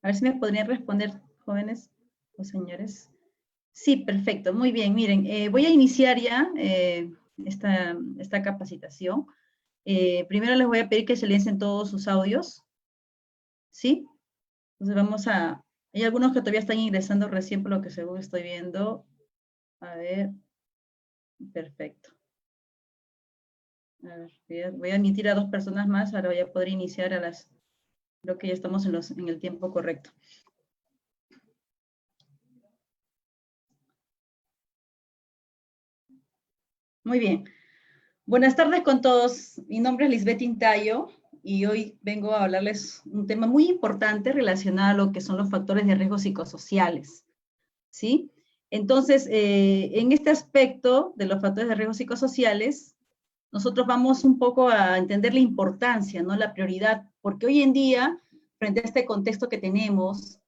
A ver si me podrían responder, jóvenes o señores. Sí, perfecto, muy bien. Miren, voy a iniciar ya esta capacitación. Primero les voy a pedir que se silencien todos sus audios, ¿sí? Entonces vamos a... Hay algunos que todavía están ingresando recién por lo que según estoy viendo. A ver, perfecto. A ver, voy a admitir a 2 personas más, ahora voy a poder iniciar a las... Creo que ya estamos en el tiempo correcto. Muy bien. Buenas tardes con todos. Mi nombre es Lisbeth Intayo y hoy vengo a hablarles un tema muy importante relacionado a lo que son los factores de riesgo psicosociales, ¿sí? Entonces, en este aspecto de los factores de riesgo psicosociales, nosotros vamos un poco a entender la importancia, ¿no? La prioridad, porque hoy en día, frente a este contexto que tenemos,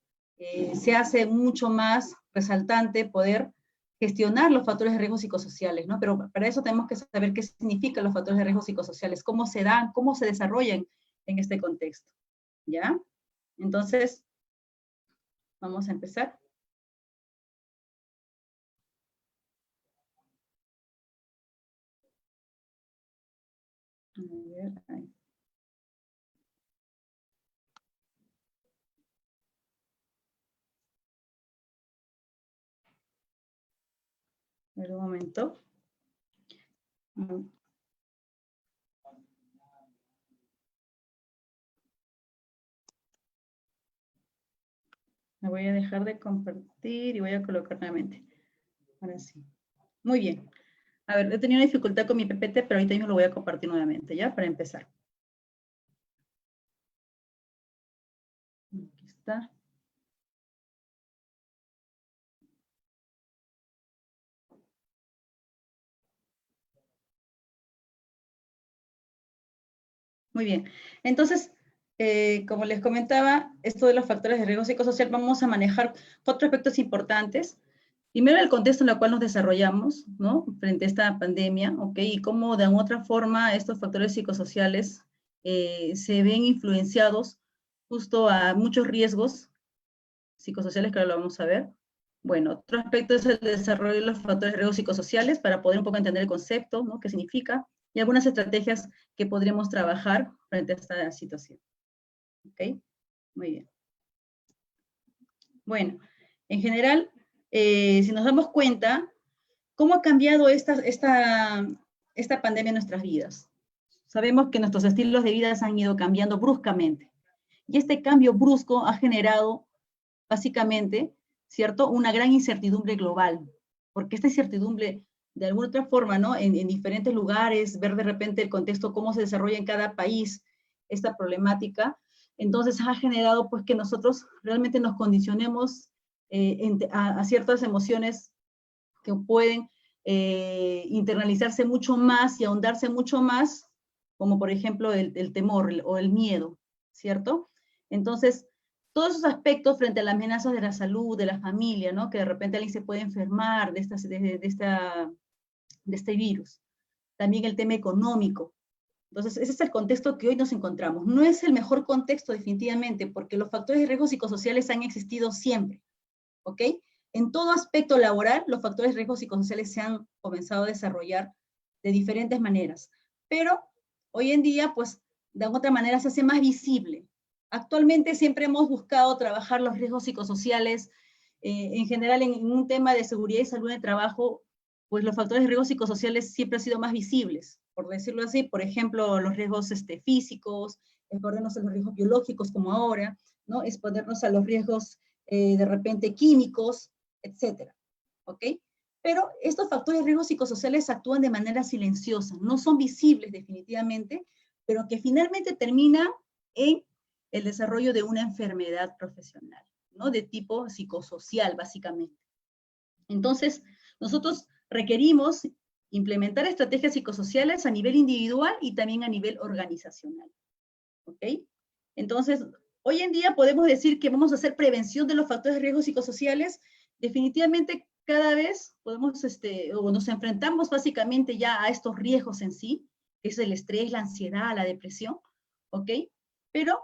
se hace mucho más resaltante poder gestionar los factores de riesgo psicosociales, ¿no? Pero para eso tenemos que saber qué significan los factores de riesgo psicosociales, cómo se dan, cómo se desarrollan en este contexto, ¿ya? Entonces, vamos a empezar. A ver, ahí. A ver, un momento. Me voy a dejar de compartir y voy a colocar nuevamente. Ahora sí. Muy bien. A ver, he tenido una dificultad con mi PPT, pero ahorita mismo lo voy a compartir nuevamente, ¿ya? Para empezar. Aquí está. Muy bien. Entonces, como les comentaba, esto de los factores de riesgo psicosocial, vamos a manejar 4 aspectos importantes. Primero, el contexto en el cual nos desarrollamos, ¿no? Frente a esta pandemia, ¿ok? Y cómo de alguna otra forma estos factores psicosociales se ven influenciados justo a muchos riesgos psicosociales, que ahora lo vamos a ver. Bueno, otro aspecto es el desarrollo de los factores de riesgo psicosociales para poder un poco entender el concepto, ¿no? ¿Qué significa? Y algunas estrategias que podríamos trabajar frente a esta situación. ¿Ok? Muy bien. Bueno, en general, si nos damos cuenta, ¿cómo ha cambiado esta pandemia en nuestras vidas? Sabemos que nuestros estilos de vida han ido cambiando bruscamente. Y este cambio brusco ha generado, básicamente, ¿cierto? Una gran incertidumbre global. Porque esta incertidumbre, de alguna otra forma, ¿no? En diferentes lugares, ver de repente el contexto, cómo se desarrolla en cada país esta problemática, entonces ha generado pues que nosotros realmente nos condicionemos a ciertas emociones que pueden internalizarse mucho más y ahondarse mucho más, como por ejemplo el temor o el miedo, ¿cierto? Entonces, todos esos aspectos frente a las amenazas de la salud, de la familia, ¿no? Que de repente alguien se puede enfermar de este virus. También el tema económico. Entonces, ese es el contexto que hoy nos encontramos. No es el mejor contexto definitivamente, porque los factores de riesgo psicosociales han existido siempre, ¿ok? En todo aspecto laboral, los factores de riesgo psicosociales se han comenzado a desarrollar de diferentes maneras, pero hoy en día, pues, de alguna otra manera se hace más visible. Actualmente siempre hemos buscado trabajar los riesgos psicosociales, en general en un tema de seguridad y salud en el trabajo, pues los factores de riesgo psicosociales siempre han sido más visibles, por decirlo así, por ejemplo, los riesgos físicos, exponernos a los riesgos biológicos como ahora, ¿no? Exponernos a los riesgos de repente químicos, etcétera, ¿ok? Pero estos factores de riesgo psicosociales actúan de manera silenciosa, no son visibles definitivamente, pero que finalmente termina en el desarrollo de una enfermedad profesional, ¿no? De tipo psicosocial, básicamente. Entonces, nosotros requerimos implementar estrategias psicosociales a nivel individual y también a nivel organizacional, ¿ok? Entonces, hoy en día podemos decir que vamos a hacer prevención de los factores de riesgo psicosociales. Definitivamente cada vez podemos, o nos enfrentamos básicamente ya a estos riesgos en sí, que es el estrés, la ansiedad, la depresión, ¿ok? Pero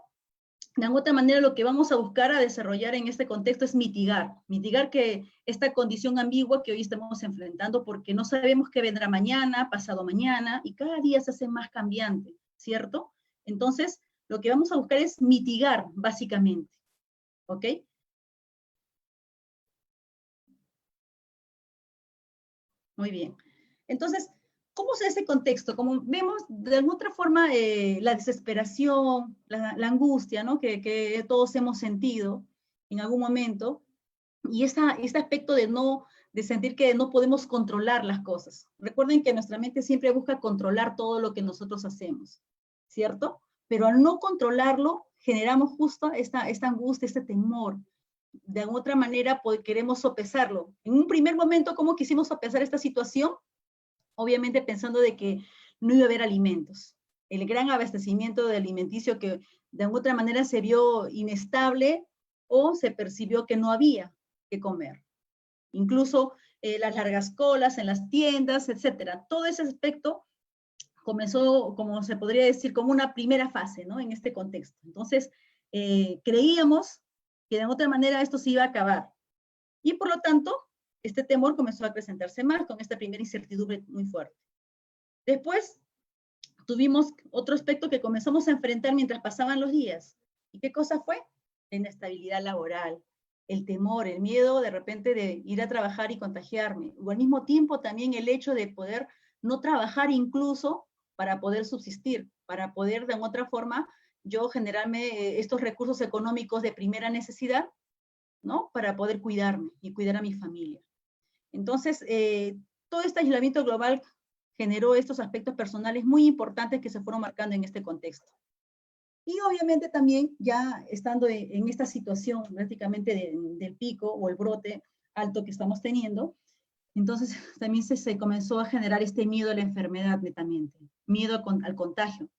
de alguna otra manera lo que vamos a buscar a desarrollar en este contexto es mitigar que esta condición ambigua que hoy estamos enfrentando, porque no sabemos qué vendrá mañana, pasado mañana, y cada día se hace más cambiante, ¿cierto? Entonces, lo que vamos a buscar es mitigar, básicamente, ¿ok? Muy bien. Entonces, ¿cómo es ese contexto? Como vemos, de alguna otra forma, la desesperación, la angustia, ¿no? Que todos hemos sentido en algún momento, y este aspecto de sentir que no podemos controlar las cosas. Recuerden que nuestra mente siempre busca controlar todo lo que nosotros hacemos, ¿cierto? Pero al no controlarlo, generamos justo esta angustia, este temor. De alguna otra manera queremos sopesarlo. En un primer momento, ¿cómo quisimos sopesar esta situación? Obviamente pensando de que no iba a haber alimentos. El gran abastecimiento de alimenticio que de alguna otra manera se vio inestable o se percibió que no había que comer. Incluso las largas colas en las tiendas, etcétera. Todo ese aspecto comenzó, como se podría decir, como una primera fase, ¿no? En este contexto. Entonces, creíamos que de otra manera esto se iba a acabar. Y por lo tanto, este temor comenzó a presentarse más con esta primera incertidumbre muy fuerte. Después, tuvimos otro aspecto que comenzamos a enfrentar mientras pasaban los días. ¿Y qué cosa fue? La inestabilidad laboral, el temor, el miedo de repente de ir a trabajar y contagiarme, o al mismo tiempo también el hecho de poder no trabajar incluso para poder subsistir, para poder de otra forma yo generarme estos recursos económicos de primera necesidad, ¿no? Para poder cuidarme y cuidar a mi familia. Entonces, todo este aislamiento global generó estos aspectos personales muy importantes que se fueron marcando en este contexto. Y obviamente también ya estando en esta situación prácticamente del pico o el brote alto que estamos teniendo, entonces también se comenzó a generar este miedo a la enfermedad netamente, miedo al contagio.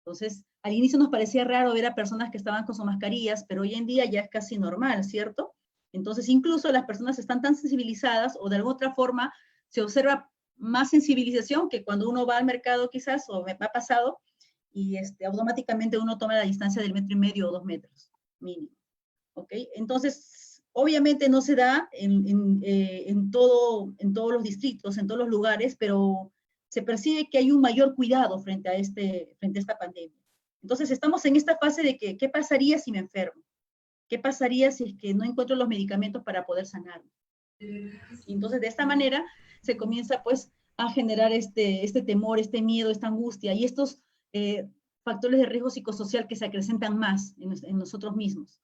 Entonces, al inicio nos parecía raro ver a personas que estaban con sus mascarillas, pero hoy en día ya es casi normal, ¿cierto? Entonces, incluso las personas están tan sensibilizadas o de alguna otra forma se observa más sensibilización que cuando uno va al mercado quizás, o me ha pasado, y automáticamente uno toma la distancia del 1,5 o 2 metros mínimo. ¿Ok? Entonces, obviamente no se da en todos los distritos, en todos los lugares, pero se percibe que hay un mayor cuidado frente a esta pandemia. Entonces, estamos en esta fase de que, ¿qué pasaría si me enfermo? ¿Qué pasaría si es que no encuentro los medicamentos para poder sanarme? Y entonces, de esta manera, se comienza pues a generar este temor, este miedo, esta angustia y estos factores de riesgo psicosocial que se acrecentan más en nosotros mismos.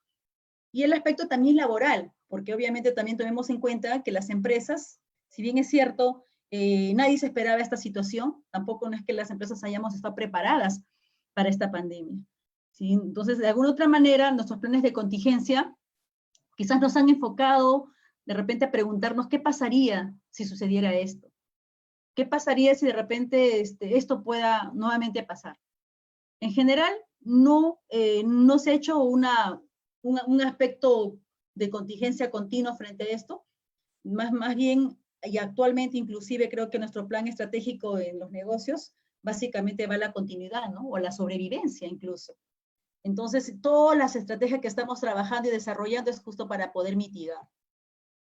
Y el aspecto también laboral, porque obviamente también tenemos en cuenta que las empresas, si bien es cierto, nadie se esperaba esta situación, tampoco no es que las empresas hayamos estado preparadas para esta pandemia. ¿Sí? Entonces, de alguna otra manera, nuestros planes de contingencia quizás nos han enfocado de repente a preguntarnos qué pasaría si sucediera esto. ¿Qué pasaría si de repente esto pueda nuevamente pasar? En general, no se ha hecho un aspecto de contingencia continua frente a esto, más bien, y actualmente inclusive creo que nuestro plan estratégico en los negocios básicamente va a la continuidad, ¿no? O a la sobrevivencia incluso. Entonces, todas las estrategias que estamos trabajando y desarrollando es justo para poder mitigar.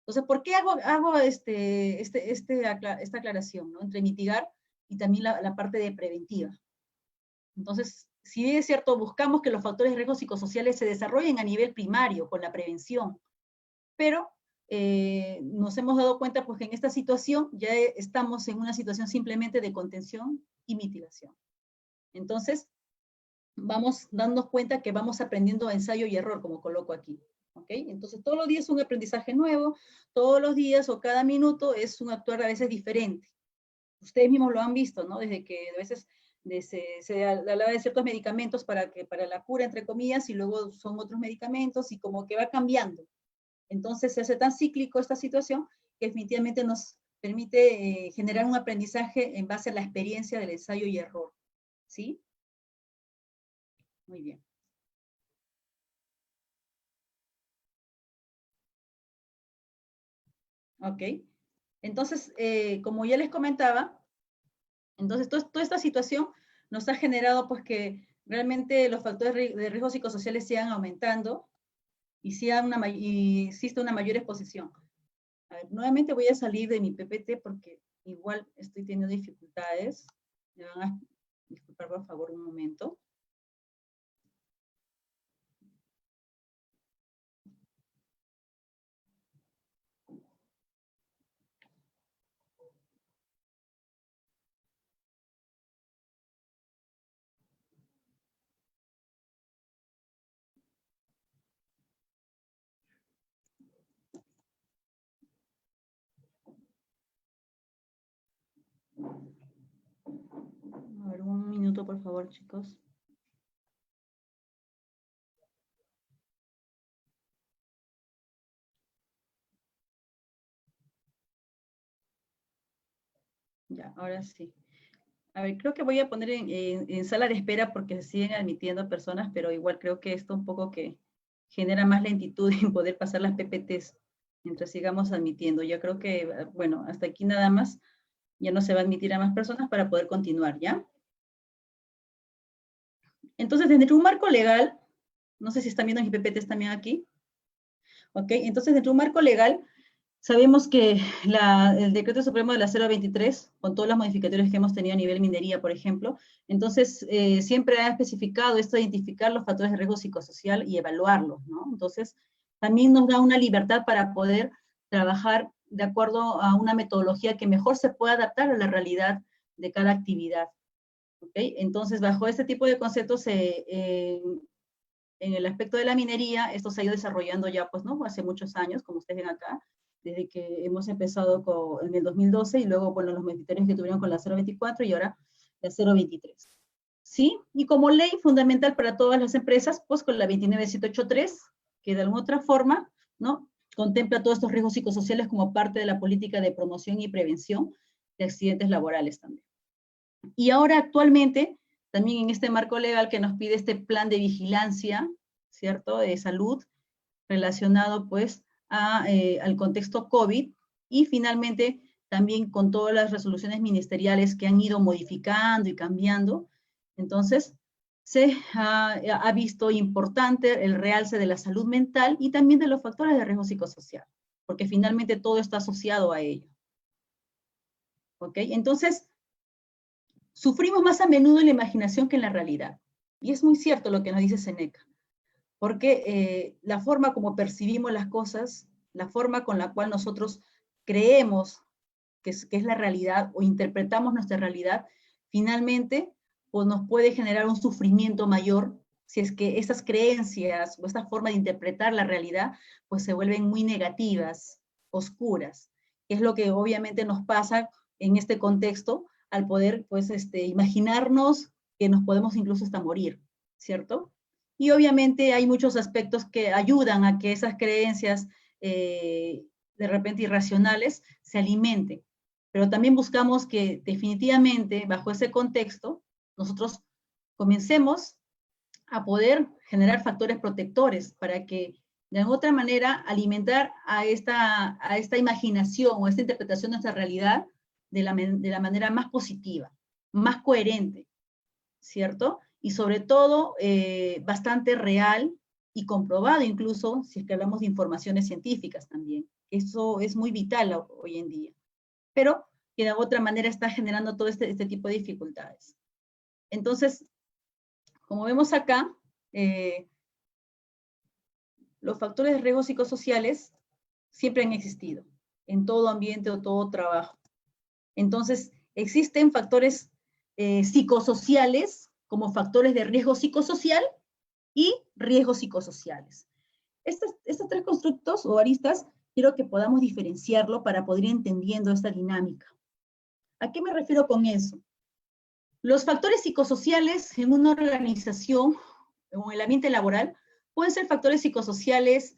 Entonces, ¿por qué hago esta aclaración, ¿no? Entre mitigar y también la parte de preventiva. Entonces, si es cierto, buscamos que los factores de riesgo psicosociales se desarrollen a nivel primario, con la prevención, pero nos hemos dado cuenta pues, que en esta situación ya estamos en una situación simplemente de contención y mitigación. Entonces, vamos dándonos cuenta que vamos aprendiendo ensayo y error, como coloco aquí. ¿Ok? Entonces, todos los días es un aprendizaje nuevo, todos los días o cada minuto es un actuar a veces diferente. Ustedes mismos lo han visto, ¿no? Desde que a veces se hablaba de ciertos medicamentos para la cura, entre comillas, y luego son otros medicamentos y como que va cambiando. Entonces se hace tan cíclico esta situación que definitivamente nos permite generar un aprendizaje en base a la experiencia del ensayo y error. ¿Sí? Muy bien. Ok. Entonces, como ya les comentaba, entonces toda esta situación nos ha generado pues que realmente los factores de riesgo psicosociales sigan aumentando y, y existe una mayor exposición. A ver, nuevamente voy a salir de mi PPT porque igual estoy teniendo dificultades. Me van a disculpar, por favor, un momento. A ver, un minuto, por favor, chicos. Ya, ahora sí. A ver, creo que voy a poner en sala de espera porque se siguen admitiendo personas, pero igual creo que esto un poco que genera más lentitud en poder pasar las PPTs mientras sigamos admitiendo. Yo creo que, bueno, hasta aquí nada más. Ya no se va a admitir a más personas para poder continuar, ¿ya? Entonces, dentro de un marco legal, no sé si están viendo mis PPTs también aquí, ¿ok? Entonces, dentro de un marco legal, sabemos que el Decreto Supremo de la 023, con todas las modificaciones que hemos tenido a nivel minería, por ejemplo, entonces siempre ha especificado esto de identificar los factores de riesgo psicosocial y evaluarlos, ¿no? Entonces, también nos da una libertad para poder trabajar de acuerdo a una metodología que mejor se pueda adaptar a la realidad de cada actividad. ¿Okay? Entonces, bajo este tipo de conceptos, en el aspecto de la minería, esto se ha ido desarrollando ya, pues, ¿no? Hace muchos años, como ustedes ven acá, desde que hemos empezado en el 2012 y luego, bueno, los ministerios que tuvieron con la 024 y ahora la 023. ¿Sí? Y como ley fundamental para todas las empresas, pues con la 29783, que de alguna otra forma, ¿no? Contempla todos estos riesgos psicosociales como parte de la política de promoción y prevención de accidentes laborales también. Y ahora actualmente, también en este marco legal que nos pide este plan de vigilancia, ¿cierto?, de salud, relacionado pues al contexto COVID, y finalmente también con todas las resoluciones ministeriales que han ido modificando y cambiando, entonces se ha visto importante el realce de la salud mental y también de los factores de riesgo psicosocial, porque finalmente todo está asociado a ello. ¿Ok? Entonces, sufrimos más a menudo en la imaginación que en la realidad. Y es muy cierto lo que nos dice Seneca, porque la forma como percibimos las cosas, la forma con la cual nosotros creemos que es la realidad o interpretamos nuestra realidad, finalmente pues nos puede generar un sufrimiento mayor si es que esas creencias o esta forma de interpretar la realidad pues se vuelven muy negativas, oscuras. Es lo que obviamente nos pasa en este contexto al poder pues imaginarnos que nos podemos incluso hasta morir, ¿cierto? Y obviamente hay muchos aspectos que ayudan a que esas creencias de repente irracionales se alimenten. Pero también buscamos que definitivamente bajo ese contexto nosotros comencemos a poder generar factores protectores para que de alguna otra manera alimentar a esta imaginación o a esta interpretación de nuestra realidad de la manera más positiva, más coherente, ¿cierto? Y sobre todo bastante real y comprobado incluso si es que hablamos de informaciones científicas también. Eso es muy vital hoy en día. Pero que de otra manera está generando todo este tipo de dificultades. Entonces, como vemos acá, los factores de riesgo psicosociales siempre han existido en todo ambiente o todo trabajo. Entonces, existen factores psicosociales como factores de riesgo psicosocial y riesgos psicosociales. Estos tres constructos o aristas quiero que podamos diferenciarlo para poder ir entendiendo esta dinámica. ¿A qué me refiero con eso? Los factores psicosociales en una organización o en el ambiente laboral pueden ser factores psicosociales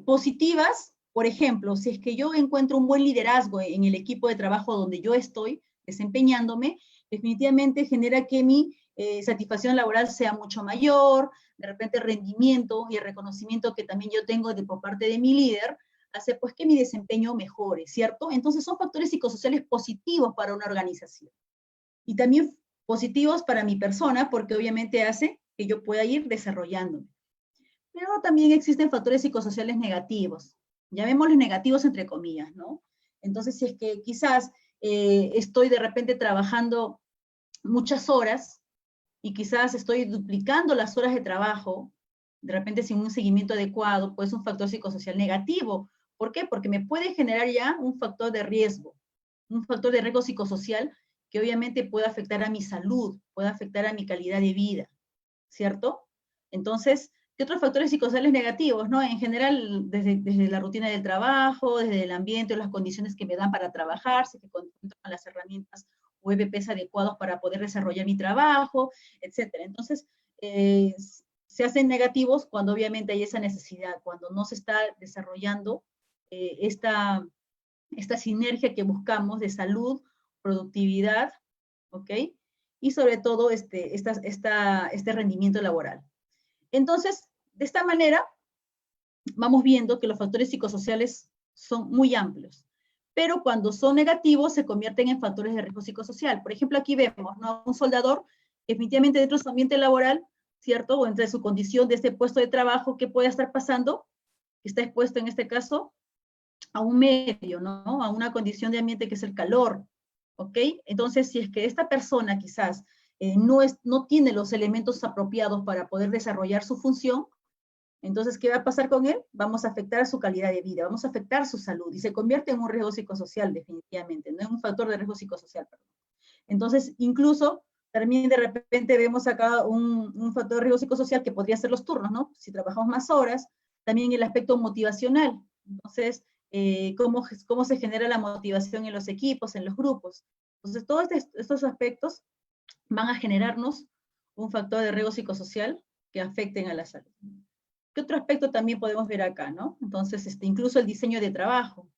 positivas. Por ejemplo, si es que yo encuentro un buen liderazgo en el equipo de trabajo donde yo estoy desempeñándome, definitivamente genera que mi satisfacción laboral sea mucho mayor, de repente el rendimiento y el reconocimiento que también yo tengo por parte de mi líder hace pues que mi desempeño mejore, ¿cierto? Entonces son factores psicosociales positivos para una organización. Y también positivos para mi persona, porque obviamente hace que yo pueda ir desarrollándome. Pero también existen factores psicosociales negativos, llamémoslos negativos entre comillas, ¿no? Entonces, si es que quizás estoy de repente trabajando muchas horas y quizás estoy duplicando las horas de trabajo, de repente sin un seguimiento adecuado, pues un factor psicosocial negativo. ¿Por qué? Porque me puede generar ya un factor de riesgo psicosocial que obviamente puede afectar a mi salud, puede afectar a mi calidad de vida, ¿cierto? Entonces, ¿qué otros factores psicosociales negativos, no? En general, desde la rutina del trabajo, desde el ambiente o las condiciones que me dan para trabajar, si que cuento con las herramientas o EVPs adecuados para poder desarrollar mi trabajo, etcétera. Entonces, se hacen negativos cuando obviamente hay esa necesidad, cuando no se está desarrollando esta sinergia que buscamos de salud, productividad, ¿ok? Y sobre todo este rendimiento laboral. Entonces, de esta manera, vamos viendo que los factores psicosociales son muy amplios, pero cuando son negativos se convierten en factores de riesgo psicosocial. Por ejemplo, aquí vemos, ¿no?, un soldador que definitivamente dentro de su ambiente laboral, ¿cierto?, o entre su condición de este puesto de trabajo, ¿qué puede estar pasando? Está expuesto en este caso a un medio, ¿no?, a una condición de ambiente que es el calor, ¿ok? Entonces, si es que esta persona quizás no tiene los elementos apropiados para poder desarrollar su función, entonces, ¿qué va a pasar con él? Vamos a afectar su calidad de vida, vamos a afectar su salud y se convierte en un riesgo psicosocial definitivamente, no en un factor de riesgo psicosocial, perdón. Entonces, incluso también de repente vemos acá un factor de riesgo psicosocial que podría ser los turnos, ¿no? Si trabajamos más horas, también el aspecto motivacional. Entonces, cómo se genera la motivación en los equipos, en los grupos. Entonces, todos estos aspectos van a generarnos un factor de riesgo psicosocial que afecten a la salud. ¿Qué otro aspecto también podemos ver acá, no? Entonces, incluso el diseño de trabajo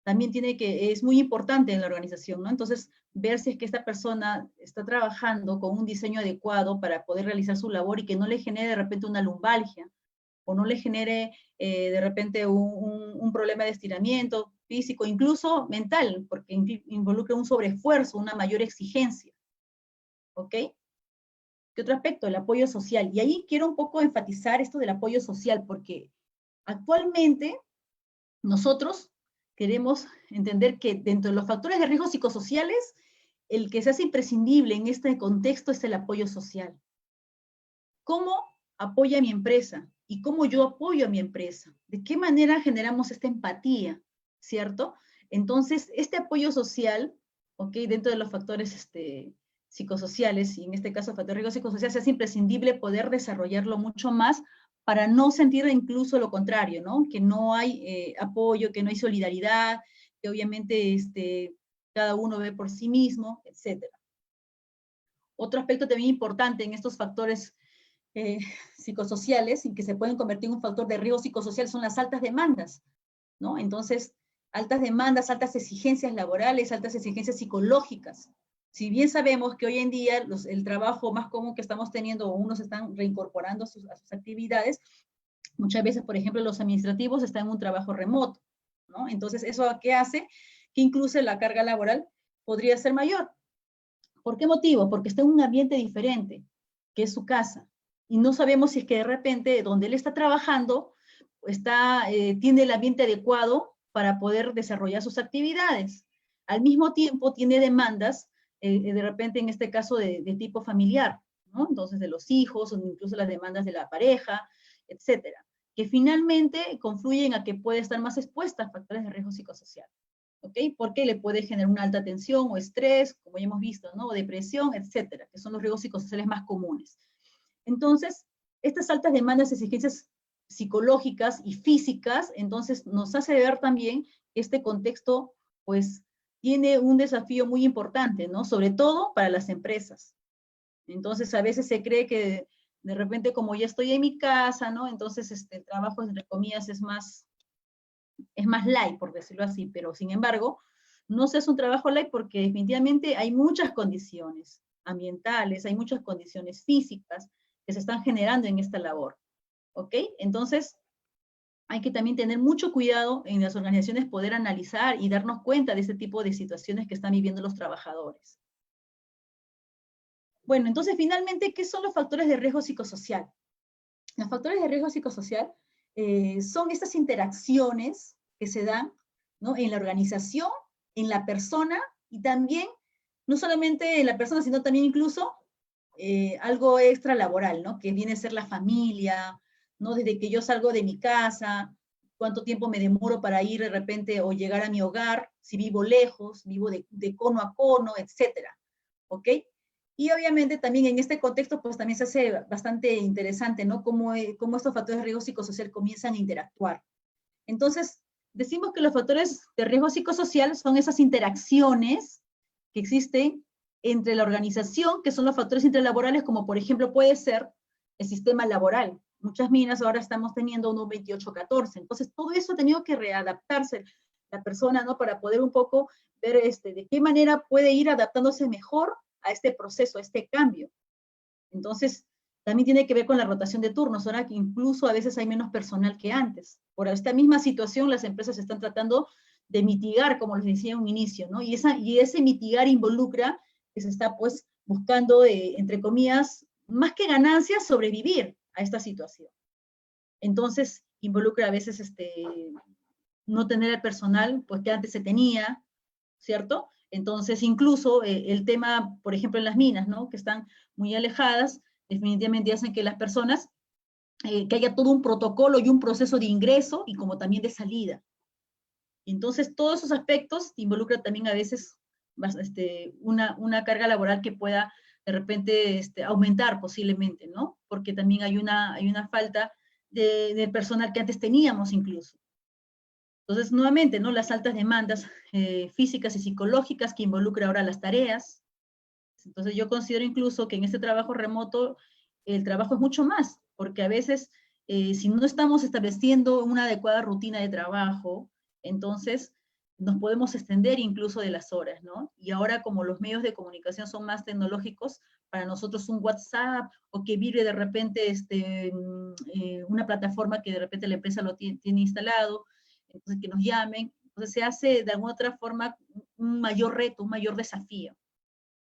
también es muy importante en la organización, ¿no? Entonces, ver si es que esta persona está trabajando con un diseño adecuado para poder realizar su labor y que no le genere de repente una lumbalgia o no le genere de repente un problema de estiramiento físico, incluso mental, porque involucra un sobreesfuerzo, una mayor exigencia, ¿ok? ¿Qué otro aspecto? El apoyo social. Y ahí quiero un poco enfatizar esto del apoyo social, porque actualmente nosotros queremos entender que dentro de los factores de riesgo psicosociales, el que se hace imprescindible en este contexto es el apoyo social. ¿Cómo apoya mi empresa? ¿Y cómo yo apoyo a mi empresa? ¿De qué manera generamos esta empatía? ¿Cierto? Entonces, este apoyo social, ¿ok?, dentro de los factores psicosociales, y en este caso factor de riesgo psicosocial, se hace imprescindible poder desarrollarlo mucho más para no sentir incluso lo contrario, ¿no? Que no hay apoyo, que no hay solidaridad, que obviamente cada uno ve por sí mismo, etc. Otro aspecto también importante en estos factores psicosociales y que se pueden convertir en un factor de riesgo psicosocial son las altas demandas, ¿no? Entonces, altas demandas, altas exigencias laborales, altas exigencias psicológicas. Si bien sabemos que hoy en día el trabajo más común que estamos teniendo, o unos están reincorporando a sus actividades, muchas veces, por ejemplo, los administrativos están en un trabajo remoto, ¿no? Entonces, ¿eso qué hace? Que incluso la carga laboral podría ser mayor. ¿Por qué motivo? Porque está en un ambiente diferente, que es su casa. Y no sabemos si es que de repente donde él está trabajando tiene el ambiente adecuado para poder desarrollar sus actividades. Al mismo tiempo tiene demandas, de repente en este caso de tipo familiar, ¿no? Entonces de los hijos, o incluso las demandas de la pareja, etcétera, que finalmente confluyen a que puede estar más expuesta a factores de riesgo psicosocial. ¿Ok? Porque le puede generar una alta tensión o estrés, como ya hemos visto, ¿no? O depresión, etcétera, que son los riesgos psicosociales más comunes. Entonces, estas altas demandas, exigencias psicológicas y físicas, entonces nos hace ver también que este contexto, pues, tiene un desafío muy importante, ¿no? Sobre todo para las empresas. Entonces, a veces se cree que de repente, como ya estoy en mi casa, ¿no? Entonces, el trabajo, entre comillas, es más light, por decirlo así, pero sin embargo, no se hace un trabajo light porque definitivamente hay muchas condiciones ambientales, hay muchas condiciones físicas que se están generando en esta labor, ¿ok? Entonces, hay que también tener mucho cuidado en las organizaciones, poder analizar y darnos cuenta de este tipo de situaciones que están viviendo los trabajadores. Bueno, entonces finalmente, ¿qué son los factores de riesgo psicosocial? Los factores de riesgo psicosocial son estas interacciones que se dan, ¿no?, en la organización, en la persona, y también, no solamente en la persona, sino también incluso algo extra laboral, ¿no?, que viene a ser la familia, ¿no?, desde que yo salgo de mi casa, cuánto tiempo me demoro para ir de repente o llegar a mi hogar, si vivo lejos, vivo de cono a cono, etcétera, ¿ok? Y obviamente también en este contexto, pues también se hace bastante interesante, ¿no? Cómo estos factores de riesgo psicosocial comienzan a interactuar. Entonces, decimos que los factores de riesgo psicosocial son esas interacciones que existen entre la organización, que son los factores interlaborales, como por ejemplo puede ser el sistema laboral. Muchas minas ahora estamos teniendo un 28-14, entonces todo eso ha tenido que readaptarse la persona, ¿no? Para poder un poco ver de qué manera puede ir adaptándose mejor a este proceso, a este cambio. Entonces, también tiene que ver con la rotación de turnos, ahora que incluso a veces hay menos personal que antes. Por esta misma situación, las empresas están tratando de mitigar, como les decía en un inicio, ¿no? Y ese mitigar involucra que se está, pues, buscando, entre comillas, más que ganancias, sobrevivir a esta situación. Entonces, involucra a veces no tener el personal, pues, que antes se tenía, ¿cierto? Entonces, incluso el tema, por ejemplo, en las minas, ¿no?, que están muy alejadas, definitivamente hacen que las personas, que haya todo un protocolo y un proceso de ingreso y como también de salida. Entonces, todos esos aspectos involucran también a veces una carga laboral que pueda de repente aumentar posiblemente, ¿no? Porque también hay una falta de personal que antes teníamos incluso. Entonces, nuevamente, ¿no?, las altas demandas físicas y psicológicas que involucra ahora las tareas. Entonces, yo considero incluso que en este trabajo remoto el trabajo es mucho más, porque a veces, si no estamos estableciendo una adecuada rutina de trabajo, entonces nos podemos extender incluso de las horas, ¿no? Y ahora, como los medios de comunicación son más tecnológicos, para nosotros un WhatsApp o que vibre de repente una plataforma que de repente la empresa lo tiene instalado, entonces que nos llamen, entonces se hace de alguna otra forma un mayor reto, un mayor desafío.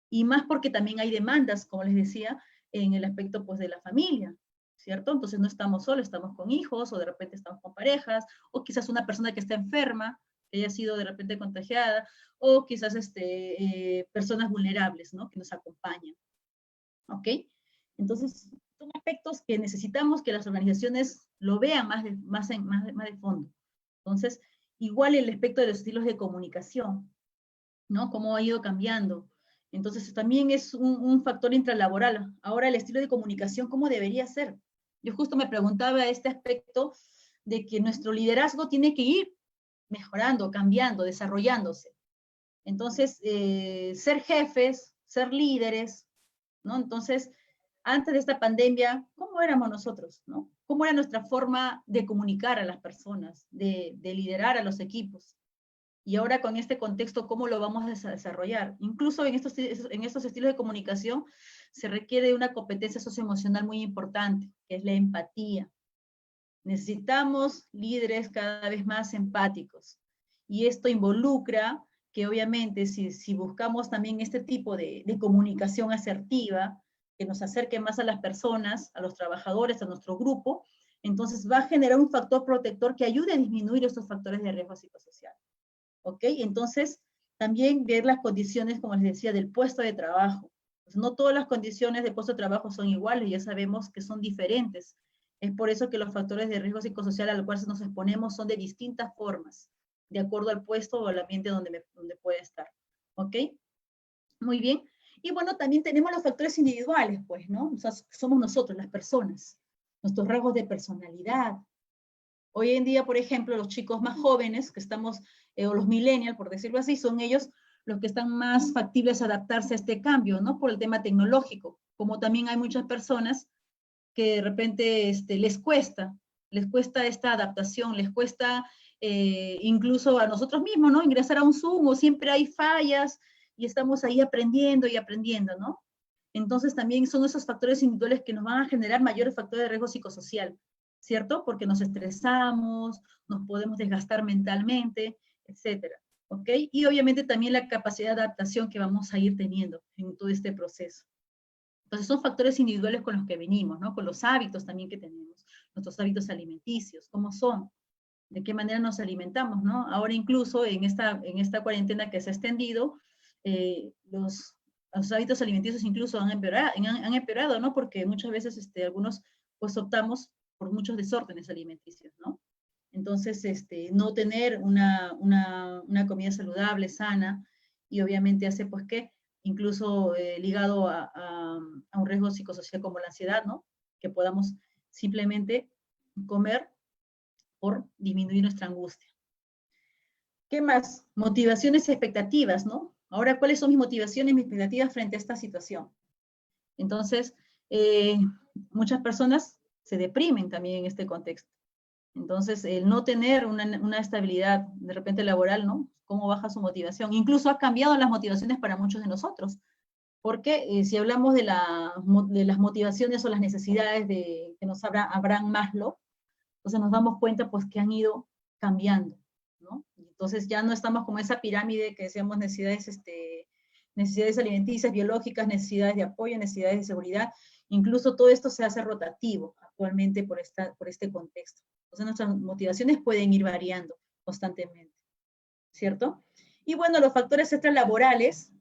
Y más porque también hay demandas, como les decía, en el aspecto pues de la familia, ¿cierto? Entonces no estamos solos, estamos con hijos, o de repente estamos con parejas, o quizás una persona que está enferma, que haya sido de repente contagiada, o quizás personas vulnerables, ¿no?, que nos acompañan, ¿ok? Entonces, son aspectos que necesitamos que las organizaciones lo vean más de fondo. Entonces, igual el aspecto de los estilos de comunicación, ¿no? Cómo ha ido cambiando. Entonces, también es un factor intralaboral. Ahora, el estilo de comunicación, ¿cómo debería ser? Yo justo me preguntaba este aspecto de que nuestro liderazgo tiene que ir mejorando, cambiando, desarrollándose. Entonces, ser jefes, ser líderes, ¿no? Entonces, antes de esta pandemia, ¿cómo éramos nosotros, no? ¿Cómo era nuestra forma de comunicar a las personas, de liderar a los equipos? Y ahora con este contexto, ¿cómo lo vamos a desarrollar? Incluso en estos estilos de comunicación se requiere una competencia socioemocional muy importante, que es la empatía. Necesitamos líderes cada vez más empáticos. Y esto involucra que obviamente si buscamos también este tipo de comunicación asertiva, que nos acerque más a las personas, a los trabajadores, a nuestro grupo, entonces va a generar un factor protector que ayude a disminuir estos factores de riesgo psicosocial. ¿Ok? Entonces, también ver las condiciones, como les decía, del puesto de trabajo. Pues no todas las condiciones de puesto de trabajo son iguales, ya sabemos que son diferentes. Es por eso que los factores de riesgo psicosocial a los cuales nos exponemos son de distintas formas, de acuerdo al puesto o al ambiente donde puede estar. ¿Ok? Muy bien. Y bueno, también tenemos los factores individuales, pues, ¿no? O sea, somos nosotros, las personas, nuestros rasgos de personalidad. Hoy en día, por ejemplo, los chicos más jóvenes, que estamos, o los millennials, por decirlo así, son ellos los que están más factibles a adaptarse a este cambio, ¿no? Por el tema tecnológico. Como también hay muchas personas que de repente les cuesta esta adaptación, les cuesta incluso a nosotros mismos, ¿no? Ingresar a un Zoom, o siempre hay fallas, y estamos ahí aprendiendo y aprendiendo, ¿no? Entonces también son esos factores individuales que nos van a generar mayores factores de riesgo psicosocial, ¿cierto? Porque nos estresamos, nos podemos desgastar mentalmente, etcétera, ¿ok? Y obviamente también la capacidad de adaptación que vamos a ir teniendo en todo este proceso. Entonces son factores individuales con los que venimos, ¿no? Con los hábitos también que tenemos, nuestros hábitos alimenticios, cómo son, de qué manera nos alimentamos, ¿no? Ahora incluso en esta cuarentena que se ha extendido, los hábitos alimenticios incluso han empeorado, ¿no? Porque muchas veces algunos pues optamos por muchos desórdenes alimenticios, ¿no? Entonces, no tener una comida saludable, sana, y obviamente hace pues que, incluso ligado a un riesgo psicosocial como la ansiedad, ¿no? Que podamos simplemente comer por disminuir nuestra angustia. ¿Qué más? Motivaciones y expectativas, ¿no? Ahora, ¿cuáles son mis motivaciones y mis expectativas frente a esta situación? Entonces, muchas personas se deprimen también en este contexto. Entonces, el no tener una estabilidad de repente laboral, ¿no? ¿Cómo baja su motivación? Incluso ha cambiado las motivaciones para muchos de nosotros. Porque si hablamos de las motivaciones o las necesidades que nos Abraham Maslow, entonces nos damos cuenta pues que han ido cambiando, ¿no? Entonces ya no estamos como esa pirámide que decíamos necesidades alimenticias, biológicas, necesidades de apoyo, necesidades de seguridad. Incluso todo esto se hace rotativo actualmente por este contexto. Entonces nuestras motivaciones pueden ir variando constantemente, ¿cierto? Y bueno, los factores extralaborales,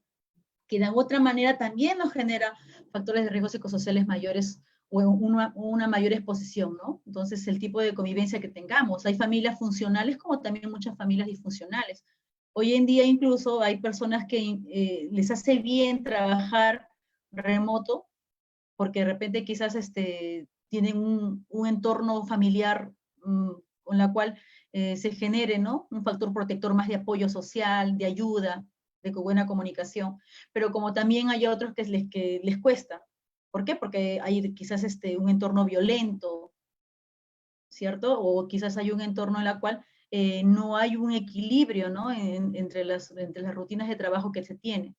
que de otra manera también nos genera factores de riesgos psicosociales mayores o una mayor exposición, ¿no? Entonces, el tipo de convivencia que tengamos. Hay familias funcionales como también muchas familias disfuncionales. Hoy en día incluso hay personas que les hace bien trabajar remoto porque de repente quizás tienen un entorno familiar con la cual se genere, ¿no? Un factor protector más de apoyo social, de ayuda, de buena comunicación, pero como también hay otros que les cuesta. ¿Por qué? Porque hay quizás un entorno violento, ¿cierto? O quizás hay un entorno en el cual no hay un equilibrio, ¿no? Entre las rutinas de trabajo que se tiene.